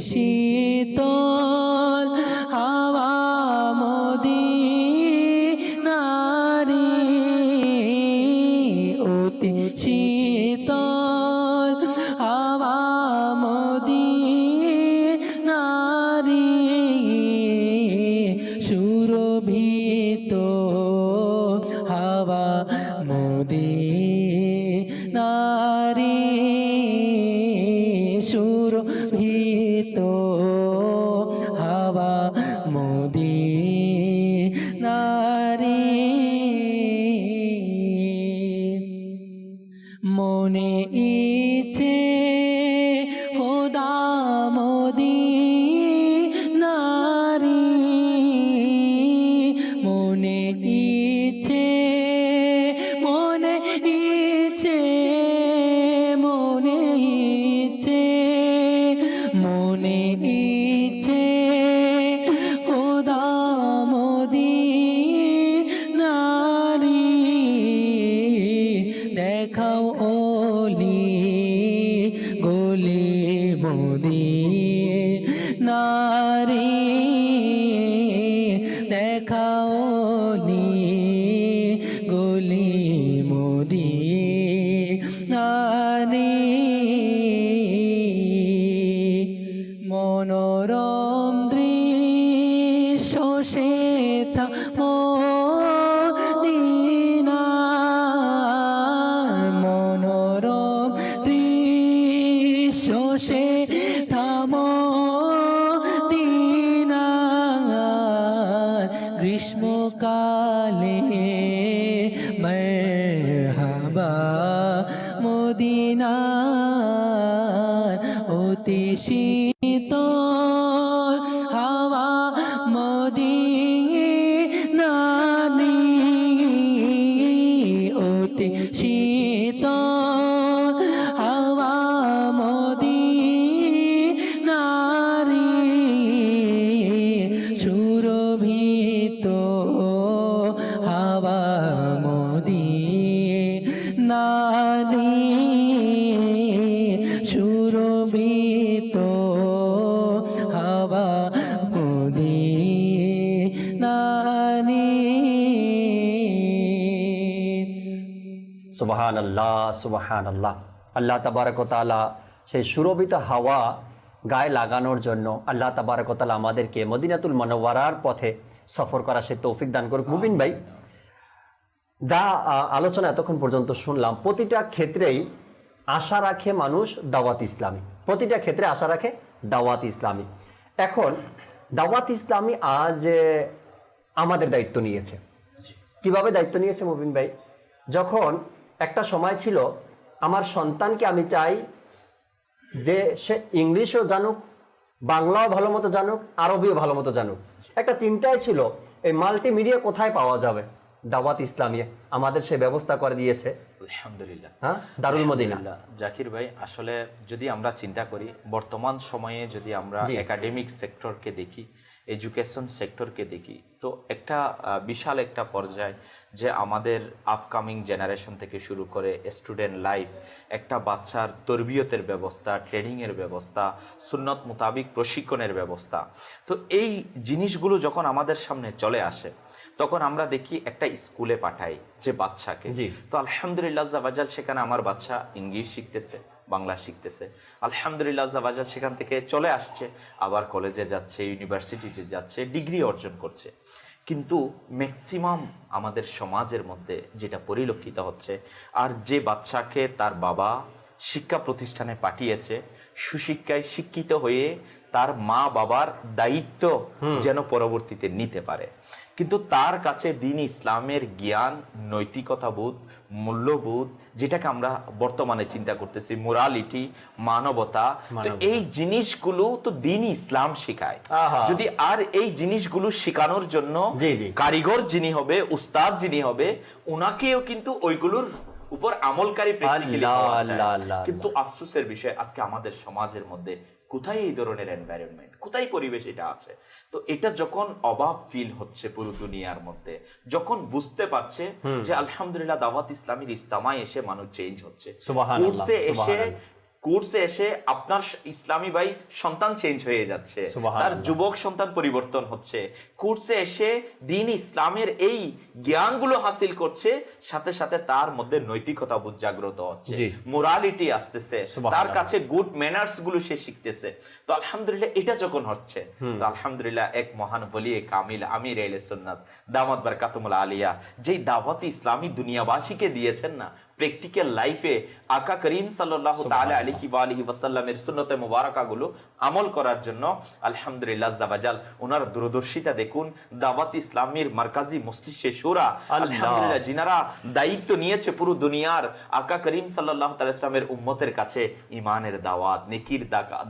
S3: শীতল হাওয়া মদিনারি অতি শীতল হাওয়া মদিনারি সুরভিত হাওয়া মদিনারি সুরভিত হাওয়া মদিনারি মনে ইচ্ছে খোদা মদিনারি মনে ইচ্ছে মনে ইচ্ছে মনে ইচ্ছে মনে ইচ্ছে খোদা মদিনারি দেখাও ওলি গলি মদিনারি দেখাও ওলি গলি মদিনারি মনোরম দৃশ্য সেথা মদিনার মনোরম দৃশ্য সেথা মদিনার গ্রীষ্মকালে মারহাবা মদিনার অতি শীতল হাওয়া মদিনারি অতি শীতল হাওয়া মদিনারি সুরভিত হাওয়া মদিনারি সুরভিত হাওয়া মদিনারি
S2: সুবহানাল্লাহ সুবহানাল্লাহ। আল্লাহ তাবারক ওয়া তাআলা সেই সুরভিত হাওয়া গায়ে লাগানোর জন্য আল্লাহ তাবারক ওয়া তাআলা আমাদেরকে মদিনাতুল মুনাওয়ারার পথে সফর করা সে তৌফিক দান করুক। মুবিন ভাই, যা আলোচনা এতক্ষণ পর্যন্ত শুনলাম, প্রতিটা ক্ষেত্রেই আশা রাখে মানুষ দাওয়াত ইসলামী, প্রতিটা ক্ষেত্রে আশা রাখে দাওয়াত ইসলামী। এখন দাওয়াত ইসলামী আজ আমাদের দায়িত্ব নিয়েছে। কিভাবে দায়িত্ব নিয়েছে মুবিন ভাই? যখন একটা সময় ছিল আমার সন্তানকে আমি চাই যে সে ইংলিশও জানুক, বাংলাও ভালো মতো জানুক, আরবিও ভালো মতো জানুক, একটা চিন্তায় ছিল এই মাল্টিমিডিয়া কোথায় পাওয়া যাবে। দাওয়াত ইসলামী আমাদের সে ব্যবস্থা করে দিয়েছে,
S5: আলহামদুলিল্লাহ।
S2: হ্যাঁ, দারুল মদিনা।
S5: জাকির ভাই, আসলে যদি আমরা চিন্তা করি বর্তমান সময়ে, যদি আমরা একাডেমিক সেক্টরকে দেখি, এডুকেশন সেক্টরকে দেখি, তো একটা বিশাল একটা পর্যায় যে আমাদের আপকামিং জেনারেশন থেকে শুরু করে স্টুডেন্ট লাইফ, একটা বাচ্চার তরবিয়তের ব্যবস্থা, ট্রেনিংয়ের ব্যবস্থা, সুন্নত মোতাবিক প্রশিক্ষণের ব্যবস্থা, তো এই জিনিসগুলো যখন আমাদের সামনে চলে আসে তখন আমরা দেখি একটা স্কুলে পাঠাই যে বাচ্চাকে, তো আলহামদুলিল্লাহ আজ্জাওয়াজাল সেখানে আমার বাচ্চা ইংলিশ শিখতেছে, বাংলা শিখতেছে, আলহামদুলিল্লাহ আজ্জাওয়াজাল সেখান থেকে চলে আসছে, আবার কলেজে যাচ্ছে, ইউনিভার্সিটিতে যাচ্ছে, ডিগ্রি অর্জন করছে। কিন্তু ম্যাক্সিমাম আমাদের সমাজের মধ্যে যেটা পরিলক্ষিত হচ্ছে, আর যে বাচ্চাকে তার বাবা শিক্ষা প্রতিষ্ঠানে পাঠিয়েছে সুশিক্ষায় শিক্ষিত হয়ে তার মা বাবার দায়িত্ব যেন পরবর্তীতে নিতে পারে, কিন্তু তার কাছে দ্বীন ইসলামের জ্ঞান, নৈতিকতাবোধ, মূল্যবোধ, যেটাকে আমরা বর্তমানে চিন্তা করতেছি মোরালিটি, মানবতা, তো এই জিনিসগুলো তো দ্বীন ইসলাম শেখায়। যদি আর এই জিনিসগুলো শেখানোর জন্য কারিগর যিনি হবে, উস্তাদ যিনি হবে, ওনাকেও কিন্তু ওইগুলোর উপর আমলকারী প্র্যাকটিক্যালি হওয়া যায়। কিন্তু আফসোসের বিষয় আজকে আমাদের সমাজের মধ্যে কোথায় এই ধরনের এনভায়রনমেন্ট, কোথায় পরিবেশ এটা আছে। তো এটা যখন অভাব ফিল হচ্ছে পুরো দুনিয়ার মধ্যে, যখন বুঝতে পারছে যে আলহামদুলিল্লাহ দাওয়াত ইসলামীর ইস্তেমায় এসে মানুষ চেঞ্জ হচ্ছে, কোর্সে এসে কোর্সে এসে আপনার ইসলামী ভাই সন্তান চেঞ্জ হয়ে যাচ্ছে, তার
S2: সুবহানাল্লাহ।
S5: যুবক সন্তান পরিবর্তন হচ্ছে, কোর্সে এসে দ্বীন ইসলামের এই জ্ঞানগুলো হাসিল করছে, সাথে সাথে তার মধ্যে নৈতিকতা বোধ জাগ্রত হচ্ছে,
S2: জি।
S5: মোরালিটি আসতেছে,
S2: সুবহানাল্লাহ।
S5: তার কাছে গুড ম্যানার্স গুলো সে শিখতেছে। তো আলহামদুলিল্লাহ এটা যখন হচ্ছে, তো আলহামদুলিল্লাহ এক মহান ওলি কামিল আমির আহলে সুন্নাত দামাত বারকাতুল আলিয়া যেই দাওয়াত ইসলামী দুনিয়াবাসীকে দিয়েছেন না, প্র্যাকটিক্যাল লাইফে আকা করিম সাল্লাল্লাহু তাআলা আলাইহি ওয়া আলিহি ওয়াসাল্লামের সুন্নতে মুবারাকাগুলো আমল করার জন্য আলহামদুলিল্লাহ আজ্জা ওয়াজাল ওনার দূরদর্শিতা দেখুন। দাওয়াত ইসলামের মার্কাজি মজলিসে শুরা আলহামদুলিল্লাহ যিনারা দায়িত্ব নিয়েছে পুরো দুনিয়ার আকা করিম সাল্লাল্লাহু তাআলা ইসলামের উম্মতের কাছে ঈমানের দাওয়াত, নেকির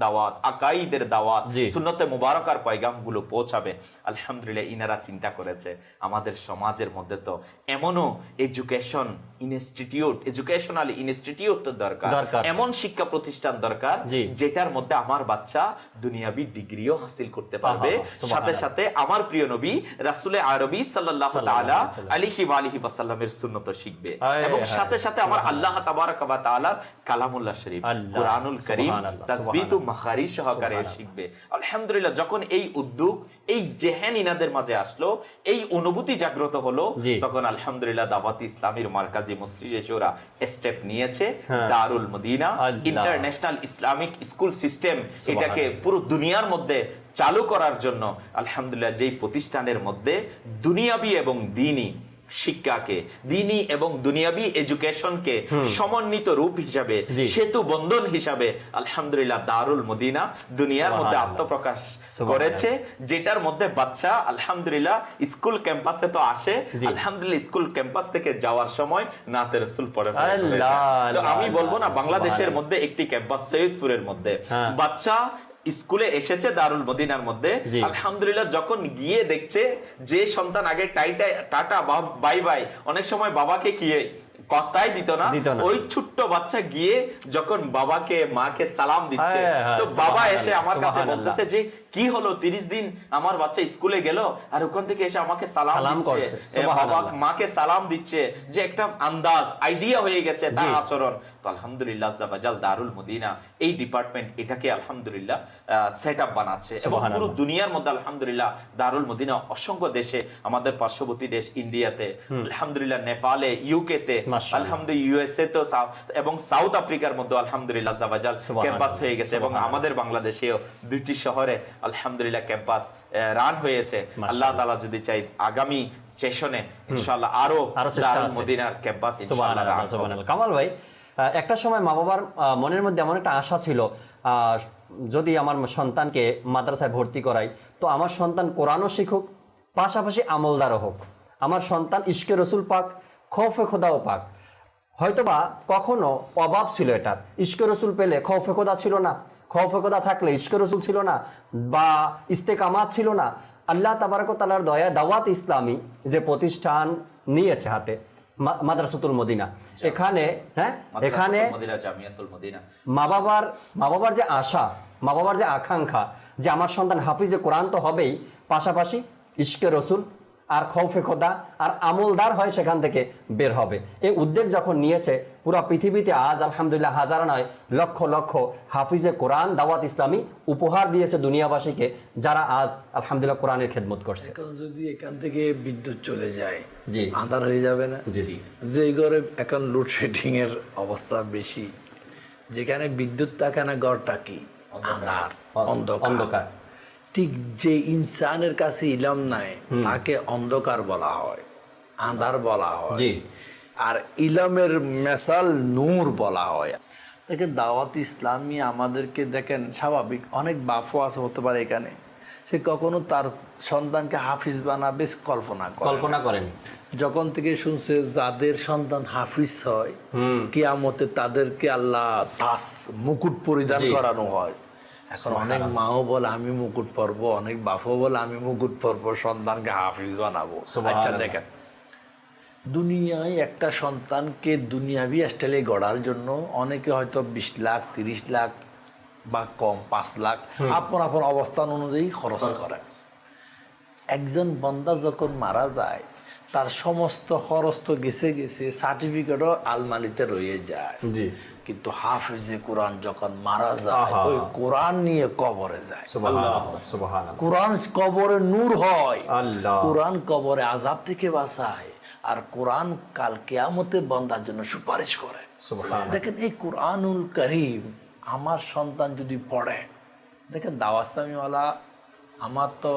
S5: দাওয়াত, আকাইদের দাওয়াত, সুন্নতে মুবারাকার পয়গামগুলো পৌঁছাবে। আলহামদুলিল্লাহ ইনারা চিন্তা করেছে আমাদের সমাজের মধ্যে তো এমনও এডুকেশনাল ইনস্টিটিউট তো দরকার, এমন শিক্ষা প্রতিষ্ঠান দরকার যেটার মধ্যে আমার বাচ্চা দুনিয়াবি ডিগ্রিও হাসিল করতে পারবে, সাথে সাথে আমার প্রিয় নবী রাসূলে আরবি সাল্লাল্লাহু তাআলা আলাইহি ওয়া আলিহি ওয়াসাল্লামের সুন্নাত শিখবে, এবং সাথে সাথে আমার আল্লাহ তাবারাক ওয়া তাআলার কালামুল্লাহ শরীফ কুরআনুল কারীম তাসবিত ও মাখারিজ সহকারে শিখবে। আলহামদুলিল্লাহ যখন এই উদ্যোগ, এই জেহেন ইনাদের মাঝে আসলো, এই অনুভূতি জাগ্রত হলো, তখন আলহামদুলিল্লাহ দাওয়াত ইসলামীর মার্কাজি মজলিসে শুরা স্টেপ নিয়েছে। Darul Madina international Islamic school system এটাকে পুরো দুনিয়ার মধ্যে চালু করার জন্য আলহামদুলিল্লাহ যেই প্রতিষ্ঠানের মধ্যে দুনিয়াবি এবং দ্বীনি শিক্ষাকে, দ্বীনি এবং দুনিয়াবি এডুকেশনকে সমন্বিত রূপ হিসাবে, সেতু বন্ধন হিসাবে আলহামদুলিল্লাহ দারুল মদিনা দুনিয়ার মধ্যে আত্মপ্রকাশ করেছে, যেটার মধ্যে বাচ্চা আলহামদুলিল্লাহ স্কুল ক্যাম্পাসে তো আসে, আলহামদুলিল্লাহ স্কুল ক্যাম্পাস থেকে যাওয়ার সময় নাতে রাসূল পড়ে। তো আমি বলবো না, বাংলাদেশের মধ্যে একটি ক্যাম্পাস সৈয়দপুরের মধ্যে বাচ্চা স্কুলে এসেছে দারুল মদিনার মধ্যে, আলহামদুলিল্লাহ যখন গিয়ে দেখছে যে সন্তান আগে টাটা বাই বাই অনেক সময় বাবাকে কি কথাই দিত না, ওই ছোট্ট বাচ্চা গিয়ে যখন বাবাকে মাকে সালাম দিচ্ছে, তো বাবা এসে আমার কাছে বলতেছে যে কি হলো 30 দিন আমার বাচ্চা স্কুলে গেল আর ওখান থেকে এসে আমাকে সালাম দিচ্ছে, বাবা মাকে সালাম দিচ্ছে, যে একটা আন্দাজ আইডিয়া হয়ে গেছে তার আচরণ। তো আলহামদুলিল্লাহ আজ্জা ওয়াজাল দারুল মদিনা এই ডিপার্টমেন্ট এটাকে আলহামদুলিল্লাহ সেটআপ বানাচ্ছে, এবং পুরো দুনিয়ার মধ্যে আলহামদুলিল্লাহ দারুল মদিনা অসংখ্য দেশে, আমাদের পার্শ্ববর্তী দেশ ইন্ডিয়াতে, আলহামদুলিল্লাহ নেপালে, ইউকেতে, আলহামদুলিল্লাহ ইউএসএ তো, এবং সাউথ আফ্রিকার মধ্যে আলহামদুলিল্লাহ আজ্জা ওয়াজাল ক্যাম্পাস হয়ে গেছে, এবং আমাদের বাংলাদেশেও 2টি শহরে আলহামদুলিল্লাহ ক্যাম্পাস রান হয়েছে। আল্লাহ তাআলা যদি চাই আগামী সেশনে ইনশাআল্লাহ আরো দারুল মদিনার ক্যাম্পাস ইনশাআল্লাহ রান হবে।
S2: কামাল ভাই, একটা সময় মা বাবার মনের মধ্যে এমন একটা আশা ছিল, যদি আমার সন্তানকে মাদ্রাসায় ভর্তি করাই তো আমার সন্তান কোরআনও শিখুক, পাশাপাশি আমলদারও হোক, আমার সন্তান ইশকে রসুল পাক, খৌফে খোদাও পাক। হয়তোবা কখনো অভাব ছিল এটার, ইশকে রসুল পেলে খৌফে খোদা ছিল না, খৌফে খোদা থাকলে ইশকে রসুল ছিল না, বা ইস্তেকামাত ছিল না। আল্লাহ তাবারক ওয়া তাআলার দয়া দাওয়াত ইসলামী যে প্রতিষ্ঠান নিয়েছে হাতে, মাদ্রাসাতুল মদিনা, এখানে মা বাবার যে আশা, মা বাবার যে আকাঙ্ক্ষা যে আমার সন্তান হাফিজে কোরআন তো হবেই, পাশাপাশি ইশকে রসুল আর খৌফে খোদা আর আমলদার হয় সেখান থেকে বের হবে, এই উদ্যোগ যখন নিয়েছে পুরা পৃথিবীতে আজ আলহামদুলিল্লাহ হাজার নয় লক্ষ লক্ষ হাফিজে কোরআন দাওয়াত ইসলামী উপহার দিয়েছে দুনিয়াবাসীকে, যারা আজ আলহামদুলিল্লাহ কোরআনের খেদমত করছে।
S4: এখন যদি এখান থেকে বিদ্যুৎ চলে যায়, আন্ধার হয়ে যাবে না? যে ঘরে এখন লোডশেডিং এর অবস্থা বেশি, যেখানে বিদ্যুৎ থাকে না, ঘরটা কি আন্ধার, অন্ধকার। ঠিক যে ইনসানের কাছে ইলম নাই তাকে অন্ধকার বলা হয়, আন্ধার বলা হয়, আর ইলমের মেসাল নূর বলা হয়। দেখেন দাওয়াত ইসলামী আমাদেরকে, দেখেন স্বাভাবিক অনেক বাপও আছে হতে পারে এখানে, সে কখনো তার সন্তানকে হাফিজ বানাবে কল্পনা করেনি। যখন থেকে শুনছে যাদের সন্তান হাফিজ হয় কিয়ামতে তাদেরকে আল্লাহ তাজ মুকুট পরিধান করানো হয়। এখন অনেক মাও বলে আমি মুকুট পরবো, অনেক বাপও বলে আমি মুকুট পরবো, সন্তানকে হাফিজ বানাবো। আচ্ছা দেখেন, দুনিয়ায় একটা সন্তানকে দুনিয়াবি স্টাইলে গড়ার জন্য অনেকে হয়তো 20 লাখ 30 লাখ বা কম 5 লাখ আপন আপন অবস্থান অনুযায়ী খরচ করে। একজন বান্দা যখন মারা যায় তার সমস্ত খরচ তো গেছে গেছে, সার্টিফিকেটও আলমারিতে রয়ে যায়।
S2: জি।
S4: কিন্তু হাফিজে কোরআন যখন মারা যায়, ওই কোরআন নিয়ে কবরে যায়।
S2: সুবহানাল্লাহ, সুবহানাল্লাহ।
S4: কোরআন কবরে নূর হয়,
S2: আল্লাহ।
S4: কোরআন কবরে আযাব থেকে বাঁচায়, আর কোরআন কাল কিয়ামতে বান্দার জন্য সুপারিশ করে।
S2: সুবহানাল্লাহ।
S4: দেখেন এই কোরআনুল কারীম আমার সন্তান যদি পড়ে, দেখেন দাওয়াত ইসলামীওয়ালা, আমার তো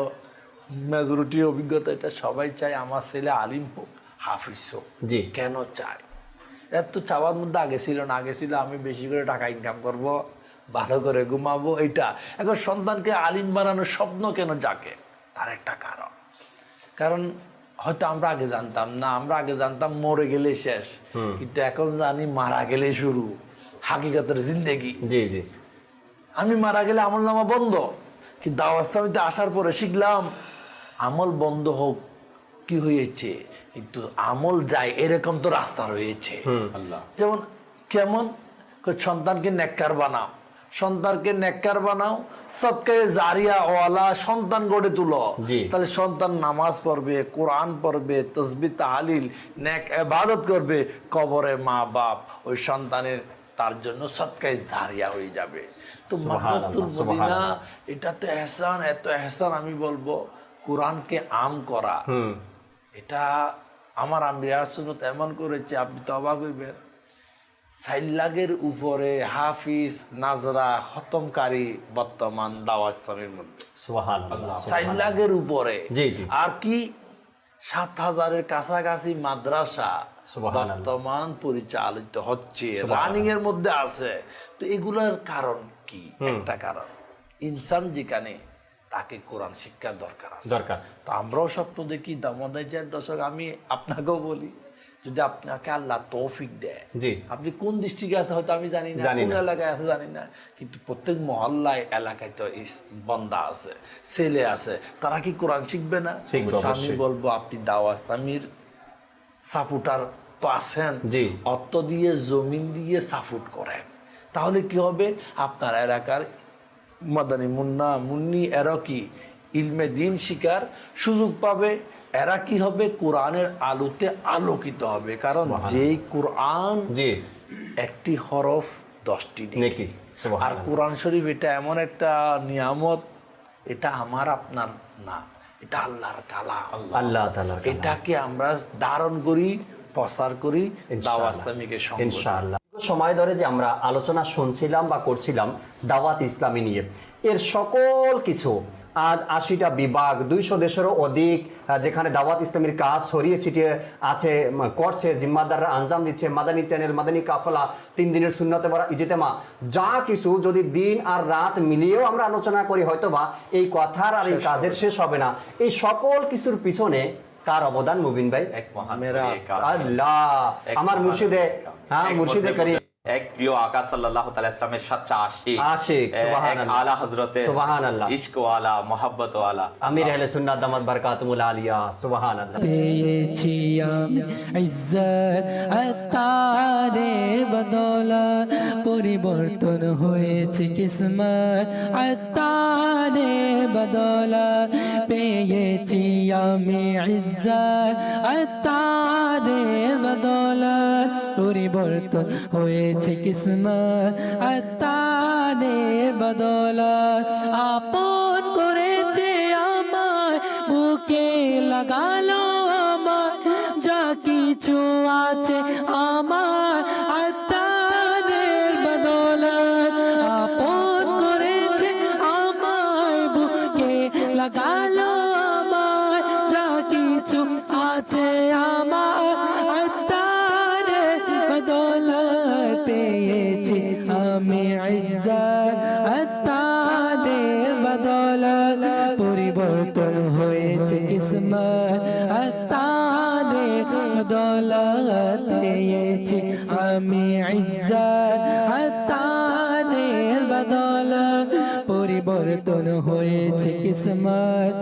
S4: মেজরিটি অভিজ্ঞতা, এটা সবাই চায় আমার ছেলে আলিম হোক, হাফিজ হোক।
S2: জি।
S4: কেন চায়? এত চাওয়ার মধ্যে আগে ছিল না, আগে ছিল আমি বেশি করে টাকা ইনকাম করব, ভালো করে ঘুমাবো, এটা। এখন সন্তানকে আলিম বানানোর স্বপ্ন কেন জাগে? তার একটা কারণ হয়তো আমরা আগে জানতাম না, আমরা আগে জানতাম মরে গেলে শেষ, কিন্তু এখন জানি মারা গেলে শুরু হাকিকতের জিন্দেগি।
S2: জি জি।
S4: আমি মারা গেলে আমল নামা বন্ধ, কিন্তু দাওয়াত ইসলামীতে আসার পরে শিখলাম আমল বন্ধ হোক কি হয়েছে, কিন্তু আমল যায় এরকম তো রাস্তা রয়েছে। যেমন কেমন? সন্তানকে নেককার বানাও, সন্তানকে নেককার বানাও, সদকায়ে জারিয়া ওয়ালা সন্তান গড়ে তুলো। তাহলে সন্তান নামাজ পড়বে, কোরআন পড়বে, তাসবিহ তাহলিল নেক ইবাদত করবে, কবরে মা বাপ ওই সন্তানের তার জন্য সদকায়ে জারিয়া হয়ে যাবে। তো মাদ্রাসাতুল মদিনা এটা তো এহসান, এত এহসান। আমি বলবো কোরআনকে আম করা, এটা আমার আম্বিয়া সুন্নাত এমন করেছে, আপনি তো অবাক হইবেন। 4 লাখের উপরে হাফিজ নাজরা খতমকারী বর্তমান দাওয়াত ইসলামের মধ্যে।
S2: সুবহানাল্লাহ।
S4: 4 লাখের উপরে।
S2: জি জি।
S4: আর কি 7,000-এর কাছাকাছি মাদ্রাসা বর্তমান পরিচালিত হচ্ছে, রানিং এর মধ্যে আছে। তো এগুলোর কারণ কি? একটা কারণ, ইনসান যেখানে তাকে কোরআন শিক্ষা দরকার আছে। তো আমরাও স্বপ্ন দেখি দামোদর চাঁদ দর্শক, আমি আপনাকেও বলি, যদি আপনাকে আল্লাহ তৌফিক দেয়, আপনি কোন ডিস্ট্রিক্টে আছে হয়তো আমি জানি না, কোন এলাকায় আছে জানি না, কিন্তু প্রত্যেক মহল্লায় এলাকায় তো বান্দা আছে, ছেলে আছে, তারা কি কোরআন শিখবে না? আমি বলবো আপনি দাওয়াত ইসলামীর সাপোর্টার তো আছেন, অর্থ দিয়ে জমিন দিয়ে সাপোর্ট করেন, তাহলে কি হবে? আপনার এলাকার মাদানী মুন্না মুন্নি এরা কি ইলমে দিন শিকার সুযোগ পাবে, এরা কি হবে? কোরআনের আলোতে আলোকিত হবে। কারণ যেই কোরআন একটি হরফ 10টি নেকি। আর কোরআন শরীফ এটা এমন একটা নিয়ামত, এটা আমার আপনার না, এটা আল্লাহর কালাম। আল্লাহ তাআলা এটাকে আমরা ধারণ করি, প্রচার করি, দাওয়াত ইসলামীকে
S2: ইনশাআল্লাহ। সময় ধরে যে আমরা আলোচনা শুনছিলাম বা করছিলাম দাওয়াত ইসলামী নিয়ে, এর সকল কিছু আজ 80টা বিভাগ, 200 দেশেরও অধিক, যেখানে দাওয়াত ইসলামীর কাজ ছড়িয়ে ছিটিয়ে আছে, করছে, জিম্মাদাররা আঞ্জাম দিচ্ছে, মাদানী চ্যানেল, মাদানী কাফেলা, 3 দিনের সুন্নতে ভরা ইজতেমা, যা কিছু যদি দিন আর রাত মিলিয়েও আমরা আলোচনা করি, হয়তোবা এই কথার আর এই কাজের শেষ হবে না। এই সকল কিছুর পিছনে কার অবদান মুবিন ভাই? আল্লাহ, আমার মুর্শিদে, হ্যাঁ মুর্শিদে করিম,
S5: এক প্রিয় আকা সাল্লাল্লাহু তাআলা ইসলামের সাচ্চা আশিক, সুবহানাল্লাহ, আলা হযরতে সুবহানাল্লাহ, ইশক ওয়ালা, মোহাব্বত ওয়ালা,
S2: আমির আহলে সুন্নাত দামাত বারকাতুল আলিয়া, সুবহানাল্লাহ।
S3: পেয়েছি আমি ইজ্জত আতারে বদৌলত, পরিবর্তন হয়েছে কিসমত আতারে বদৌলত, পেয়েছি আমি ইজ্জত আতারে বদৌলত, পরিবর্তন হয়েছে কিসমত আতারে বদৌলত, আপন করেছে আমায়, বুকে লাগালো আমার, যা কিছু আছে আমার আতারের বদৌলত, আপন করেছে আমায়, বুকে লাগালো আমার, যা কিছু আছে আমার আতারের বদৌলত, পেয়েছি আমি ইজ্জত আতারের বদৌলত, পরিবর্তন হয়েছে কিসমত আতারের বদৌলত, পেয়েছি আমি ইজ্জত আতারের বদৌলত, পরিবর্তন হয়েছে কিসমত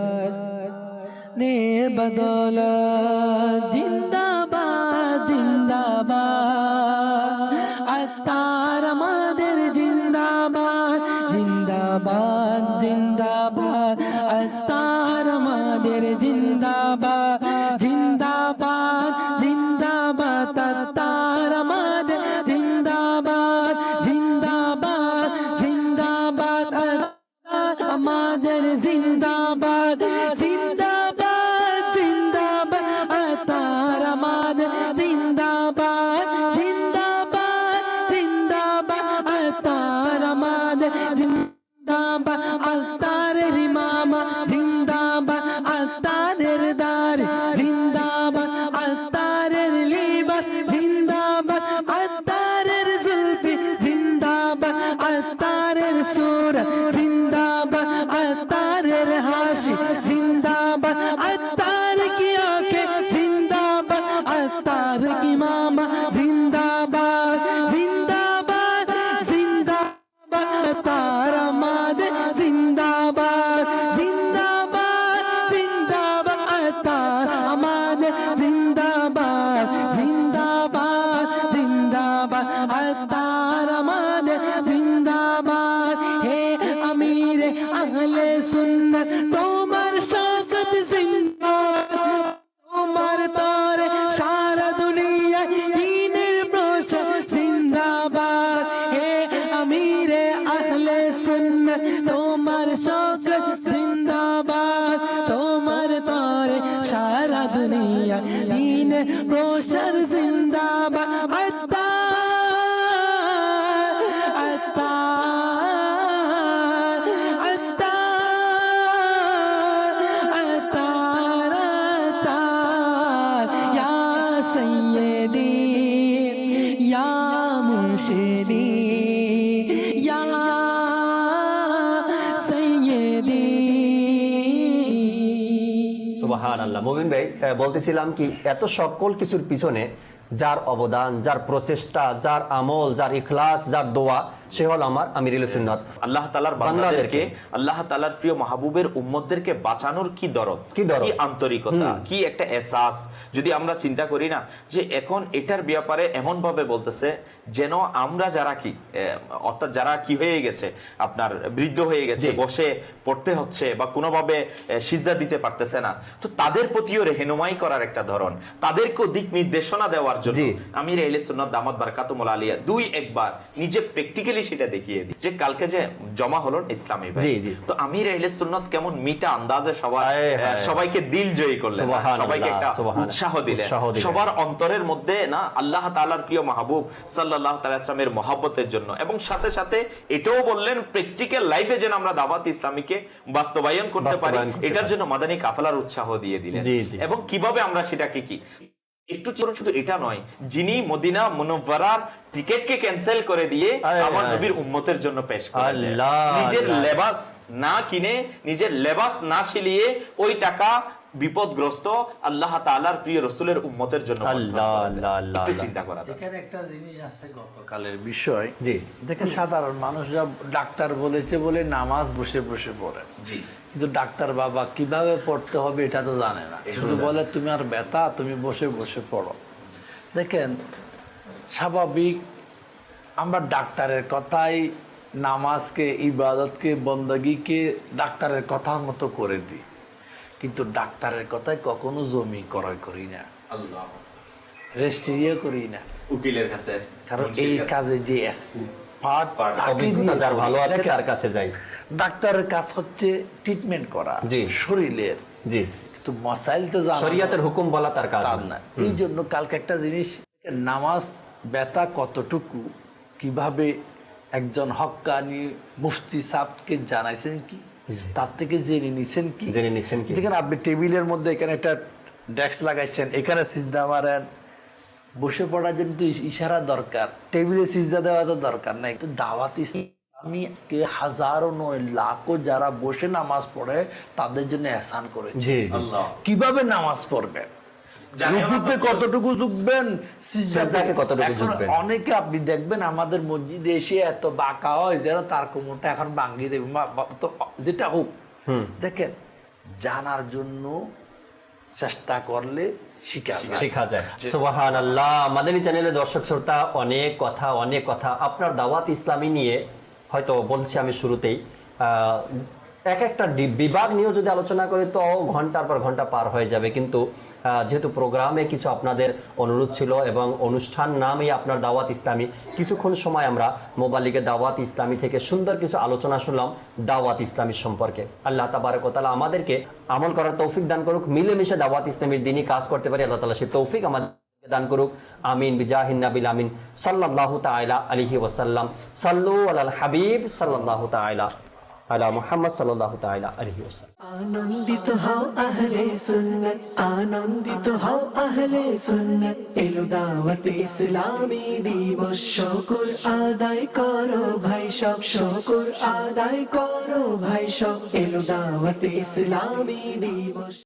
S3: নের বদৌলত, জিন্দাবাদ জিন্দাবাদ আত্মার আমাদের, জিন্দাবাদ জিন্দাবাদ জিন্দাবাদ আত্মার আমাদের, জিন্দাবাদ জিন্দাবাদ আত্মার আমাদের জিন্দাবাদ। হে আমির আহলে সুন্নাত তোমার শাসন জিন্দাবাদ, তোমার তরে সারা দুনিয়া দ্বীনের প্রসার জিন্দাবাদ। হে আমির আহলে সুন্নাত তোমার শাসন জিন্দাবাদ, তোমার তরে সারা দুনিয়া দ্বীনের প্রসার জিন্দাবাদ। আত্তার আত্তার আত্তার আত্তার আত্তার ইয়া সাইয়্যিদি ইয়া মুর্শিদি ইয়া সাইয়্যিদি।
S2: সুবহানাল্লাহ। মুবিন ভাই, বলতেছিলাম কি এত সকল কিছুর পিছনে যার অবদান, যার প্রচেষ্টা, যার আমল, যার ইখলাস, যার দোয়া, সে হল আমার আমিরুল সুন্নাত।
S5: আল্লাহ তাআলার বান্দাদেরকে, আল্লাহ তাআলার প্রিয় মাহবুবের উম্মতদেরকে বাঁচানোর কি দরদ, কি আন্তরিকতা, কি একটা এহসাস। যদি আমরা চিন্তা করি না যে এখন এটার ব্যাপারে এমন ভাবে বলতেছে যেন আমরা যারা কি অর্থাৎ যারা কি হয়ে গেছে, আপনার বৃদ্ধ হয়ে গেছে, বসে পড়তে হচ্ছে বা কোনোভাবে সিজদা দিতে পারতেছে না, তো তাদের প্রতিও রেহনুমাই করার একটা ধরন, তাদেরকেও দিক নির্দেশনা দেওয়ার জন্য আমির আহলে সুন্নাত দামাত বারাকাতুহুল আলিয়া দুই একবার নিজে প্র্যাকটিক্যালি সেটা দেখিয়ে দিই যে কালকে যে জমা হলো ইসলামী ভাই, তো আমির আহলে সুন্নাত কেমন মিটা আন্দাজে সবাইকে দিল জয়ী করলেন, সবাইকে একটা উৎসাহ দিলেন, সবার অন্তরের মধ্যে না আল্লাহ তাআলার প্রিয় মাহবুব সাল্লাল্লাহু তাআলা ইসলামের মহব্বতের জন্য, এবং সাথে সাথে এটাও বললেন প্র্যাকটিক্যাল লাইফে যেন আমরা দাওয়াত ইসলামীকে বাস্তবায়ন করতে পারি, এটার জন্য মাদানী কাফেলার উৎসাহ দিয়ে দিলেন। এবং কিভাবে আমরা সেটাকে কি একটু শুধু এটা নয়, যিনি মদিনা মুনাওয়ারার টিকেটকে ক্যান্সেল করে দিয়ে আমার নবীর উম্মতের জন্য পেশ করলেন, নিজের লেবাস না কিনে, নিজের লেবাস না সিলিয়ে ওই টাকা বিপদগ্রস্ত আল্লাহ তাআলার প্রিয় রাসূলের উম্মতের জন্য। একটু চিন্তা করা,
S4: এখানে একটা জিনিস আছে গতকালের বিষয়, দেখে সাধারণ মানুষরা ডাক্তার বলেছে বলে নামাজ বসে বসে পড়ে, কিন্তু ডাক্তার বাবা কিভাবে পড়তে হবে এটা তো জানে না, শুধু বলে তুমি আর ব্যথা, তুমি বসে বসে পড়ো। দেখেন স্বাভাবিক আমরা ডাক্তারের কথাই নামাজকে, ইবাদতকে, বন্দগিকে ডাক্তারের কথা মতো করে দিই, কিন্তু ডাক্তারের কথায় কখনো জমি ক্রয় করি না, রেজিস্ট্রিও করি না
S5: উকিলের কাছে,
S4: কারণ এই কাজে যে
S2: যার ভালো আছে তার কাছে যাই।
S4: ডাক্তারের কাজ হচ্ছে ট্রিটমেন্ট করা শরীরের, কিন্তু মাসাইল তো জানা,
S2: শরীয়তের হুকুম বলা তার কাজ না।
S4: এই জন্য কালকে একটা জিনিস, নামাজ ব্যথা কতটুকু কিভাবে একজন হক্কানি মুফতি সাহেবকে জানাইছেন কি, তার থেকে জেনে নিছেন কি, যেখানে আপনি টেবিলের মধ্যে এখানে একটা ডেস্ক লাগাইছেন, এখানে সিজদা মারেন, বসে পড়ার জন্য তো ইশারা দরকার, টেবিলে সিজদা দেওয়া তো দরকার নাই। তো দাওয়াত ইসলামী হাজারো নয় লাখো যারা বসে নামাজ পড়ে তাদের জন্য এহসান করেছে। কিভাবে নামাজ পড়বেন, রুকুতে কতটুকু ঝুঁকবেন, সিজদাতে কতটুকু ঝুঁকবেন। অনেকে আপনি দেখবেন আমাদের মসজিদে এসে এত বাঁকা হয় যেন তার কোমরটা এখন ভাঙিয়ে দেবে, যেটা হোক। দেখেন জানার জন্য চেষ্টা করলে শেখা যায়।
S2: সুবহানাল্লাহ। মাদানী চ্যানেলের দর্শক শ্রোতা, অনেক কথা আপনার দাওয়াত ইসলামী নিয়ে হয়তো বলছি আমি শুরুতেই, এক একটা বিভাগ নিয়েও যদি আলোচনা করি তো ঘন্টার পর ঘন্টা পার হয়ে যাবে, কিন্তু যেহেতু প্রোগ্রামে কিছু আপনাদের অনুরোধ ছিল এবং অনুষ্ঠান নামই আপনার দাওয়াত ইসলামী, কিছুক্ষণ সময় আমরা মোবাইল লিগে দাওয়াত ইসলামী থেকে সুন্দর কিছু আলোচনা শুনলাম দাওয়াত ইসলামী সম্পর্কে। আল্লাহ তাবারক ওয়া তাআলা আমাদেরকে আমল করার তৌফিক দান করুক, মিলেমিশে দাওয়াত ইসলামীর দিনই কাজ করতে পারি, আল্লাহ তাআলা সেই তৌফিক আমাদের দান করুক। আমিন বিজাহিন নাবিল আমিন সাল্লাল্লাহু তাআলা আলাইহি ওয়াসাল্লাম। সাল্লু আলাল হাবিব সাল্লাল্লাহু তাআলা আলা মুহাম্মদ সাল্লাল্লাহু তাআলা আলাইহি ওয়াসাল্লাম।
S1: আনন্দিত হও আহলে সুন্নাত, আনন্দিত হও আহলে সুন্নাত, এলো দাওয়াত ইসলামী দিবস, শুকর আদায় করো ভাই সব, শুকর আদায় করো ভাই সব, এলো দাওয়াত ইসলামী দিবস।